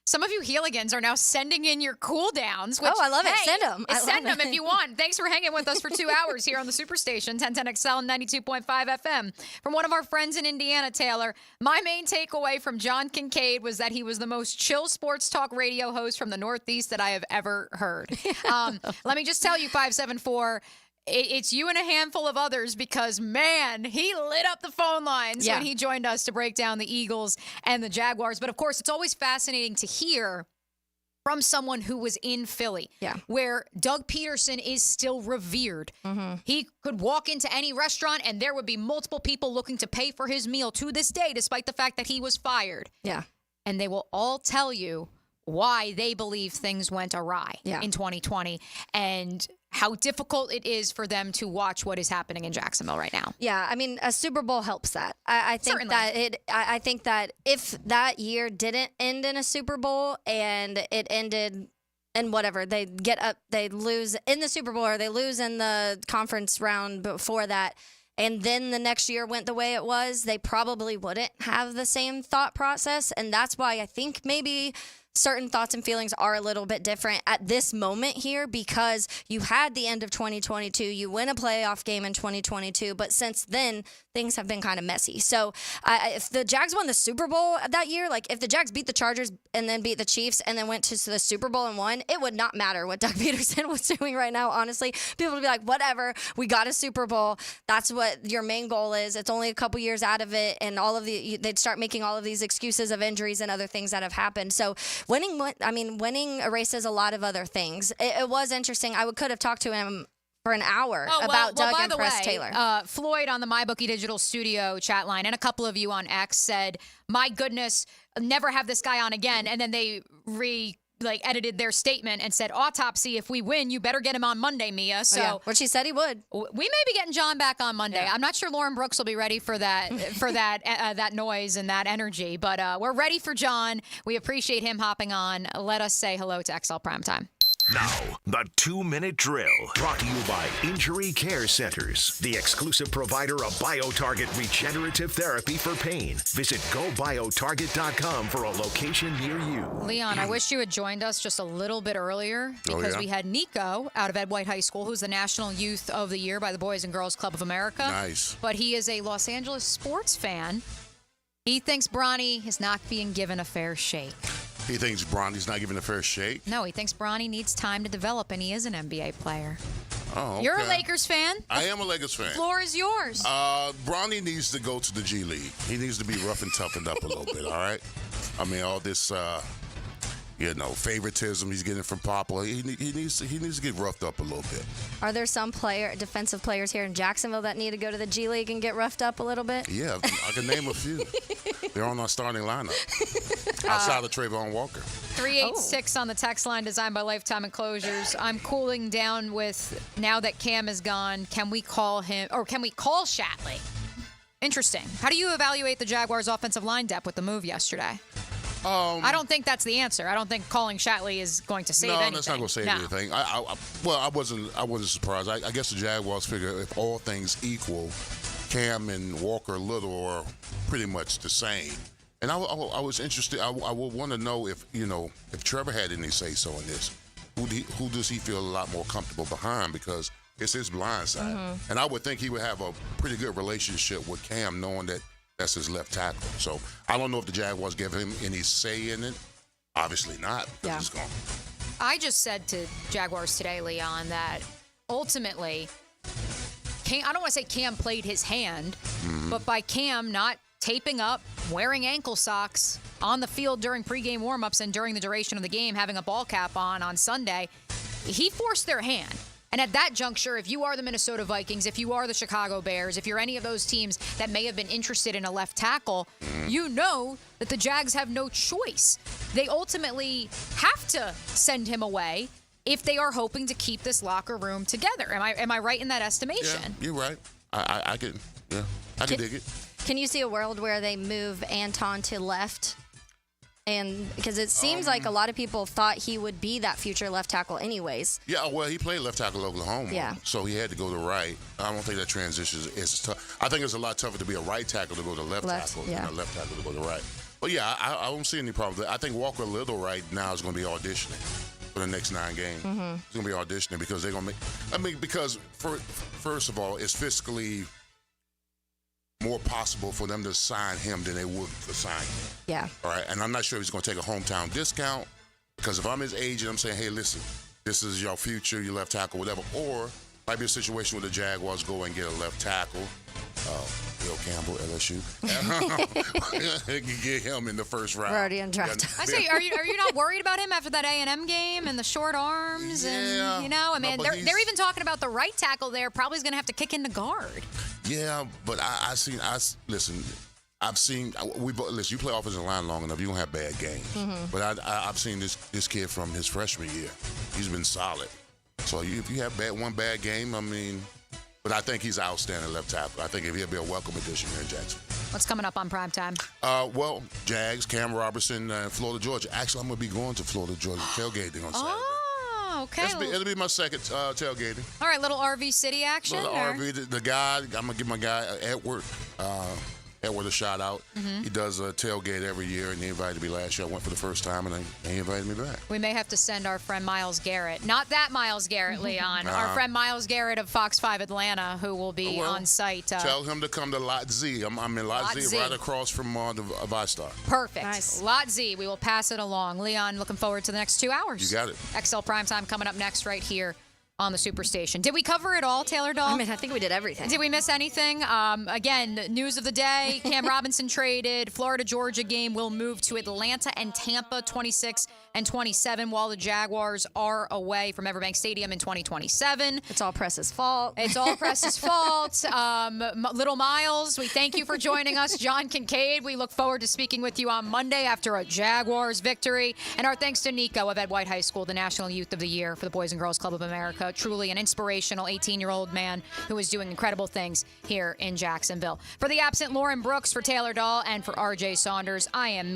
some of you Heeligans are now sending in your cool downs. Which, I love it. Send them. Send them if you want. Thanks for hanging with us for 2 hours here on the Superstation, 1010XL and 92.5 FM. From one of our friends in Indiana, Taylor, my main takeaway from John Kincaid was that he was the most chill sports talk radio host from the Northeast that I have ever heard. Let me just tell you, 574, it's you and a handful of others, because, man, he lit up the phone lines when he joined us to break down the Eagles and the Jaguars. But, of course, it's always fascinating to hear from someone who was in Philly, where Doug Peterson is still revered. Mm-hmm. He could walk into any restaurant and there would be multiple people looking to pay for his meal to this day, despite the fact that he was fired. Yeah. And they will all tell you why they believe things went awry in 2020 and how difficult it is for them to watch what is happening in Jacksonville right now. Yeah, I mean, a Super Bowl helps that. I think Certainly. I think that if that year didn't end in a Super Bowl and it ended in whatever, they get up, they lose in the Super Bowl or they lose in the conference round before that, and then the next year went the way it was, they probably wouldn't have the same thought process. And that's why I think maybe certain thoughts and feelings are a little bit different at this moment here, because you had the end of 2022, you win a playoff game in 2022, but since then things have been kind of messy. So if the Jags won the Super Bowl that year, like if the Jags beat the Chargers and then beat the Chiefs and then went to the Super Bowl and won, it would not matter what Doug Peterson was doing right now. Honestly, people would be like, whatever, we got a Super Bowl, that's what your main goal is, it's only a couple years out of it, and they'd start making all of these excuses of injuries and other things that have happened. So winning erases a lot of other things. It was interesting. I could have talked to him for an hour about Doug and Press Taylor. Floyd on the MyBookie Digital Studio chat line and a couple of you on X said, my goodness, never have this guy on again. And then they edited their statement and said, autopsy, if we win, you better get him on Monday, Mia. So which he said he would. We may be getting John back on Monday. I'm not sure Lauren Brooks will be ready for that that noise and that energy, but we're ready for John. We appreciate him hopping on. Let us say hello to XL Primetime. Now, the 2-minute drill, brought to you by Injury Care Centers, the exclusive provider of BioTarget regenerative therapy for pain. Visit GoBioTarget.com for a location near you. Leon, I wish you had joined us just a little bit earlier because we had Nico out of Ed White High School, who's the National Youth of the Year by the Boys and Girls Club of America. Nice. But he is a Los Angeles sports fan. He thinks Bronny is not being given a fair shake. He thinks Bronny's not given a fair shake? No, he thinks Bronny needs time to develop, and he is an NBA player. Oh, okay. You're a Lakers fan? I am a Lakers fan. Floor is yours. Bronny needs to go to the G League. He needs to be rough and toughened up a little bit, all right? I mean, all this, favoritism he's getting from Papa, he needs to get roughed up a little bit. Are there some defensive players here in Jacksonville that need to go to the G League and get roughed up a little bit? Yeah, I can name a few. They're on our starting lineup. Outside of Trayvon Walker. 386 on the text line, designed by Lifetime Enclosures. I'm cooling down with, now that Cam is gone, can we call him, or can we call Shatley? Interesting. How do you evaluate the Jaguars' offensive line depth with the move yesterday? I don't think that's the answer. I don't think calling Shatley is going to save anything. No, that's not going to save anything. I wasn't surprised. I guess the Jaguars figure if all things equal, Cam and Walker Little are pretty much the same. And I was interested. I would want to know if Trevor had any say so in this. Who does he feel a lot more comfortable behind, because it's his blind side. Mm-hmm. And I would think he would have a pretty good relationship with Cam, knowing that that's his left tackle. So I don't know if the Jaguars give him any say in it. Obviously not. Yeah. It's gone. I just said to Jaguars today, Leon, that ultimately, I don't want to say Cam played his hand, but by Cam not taping up, wearing ankle socks on the field during pregame warmups and during the duration of the game, having a ball cap on Sunday, he forced their hand. And at that juncture, if you are the Minnesota Vikings, if you are the Chicago Bears, if you're any of those teams that may have been interested in a left tackle, you know that the Jags have no choice. They ultimately have to send him away if they are hoping to keep this locker room together. Am I right in that estimation? Yeah, you're right. I can dig it. Can you see a world where they move Anton to left? And because it seems like a lot of people thought he would be that future left tackle anyways. Yeah, well, he played left tackle at Oklahoma. Yeah. So he had to go to right. I don't think that transition is tough. I think it's a lot tougher to be a right tackle to go to left tackle than a left tackle to go to right. But yeah, I don't see any problem. I think Walker Little right now is going to be auditioning for the next 9 games. Mm-hmm. He's going to be auditioning because they're going to make. Because first of all, it's fiscally more possible for them to sign him than they would to sign him. Yeah. All right. And I'm not sure if he's going to take a hometown discount, because if I'm his agent, I'm saying, hey, listen, this is your future, your left tackle, whatever. Or might be a situation where the Jaguars go and get a left tackle. Bill Campbell, LSU. They can get him in the first round. We're already in draft. I say, are you not worried about him after that A&M game and the short arms? Yeah. And, they're even talking about the right tackle there probably is going to have to kick in the guard. Yeah, but listen, I've seen listen. You play offensive line long enough, you gonna have bad games. But I've seen this kid from his freshman year. He's been solid. So if you have one bad game, I mean, but I think he's an outstanding left tackle. I think he'll be a welcome addition here in Jackson. What's coming up on primetime? Well, Jags, Cam Robertson, Florida, Georgia. Actually, I'm gonna be going to Florida, Georgia tailgating on Saturday. Oh, okay. It'll be my second tailgating. All right, little RV City action. Little RV. The guy, I'm gonna give my guy Edward a shout out. He does a tailgate every year, and he invited me last year. I went for the first time, and he invited me back. We may have to send our friend Myles Garrett, not that Myles Garrett, Leon, our friend Myles Garrett of Fox 5 Atlanta, who will be on site. Tell him to come to Lot Z. I'm in Lot Z, right across from the ViStar. Perfect. Nice. Lot Z. We will pass it along. Leon, looking forward to the next 2 hours. You got it. XL Primetime coming up next right here on the Superstation. Did we cover it all, Taylor Dahl? I mean, I think we did everything. Did we miss anything? Again, news of the day, Cam Robinson traded. Florida-Georgia game will move to Atlanta and Tampa 26 and 27 while the Jaguars are away from Everbank Stadium in 2027. It's all Press's fault. It's all Press's fault. Little Miles, we thank you for joining us. John Kincaid, we look forward to speaking with you on Monday after a Jaguars victory. And our thanks to Nico of Ed White High School, the National Youth of the Year for the Boys and Girls Club of America. Truly an inspirational 18-year-old man who is doing incredible things here in Jacksonville. For the absent Lauren Brooks, for Taylor Dahl, and for RJ Saunders, I am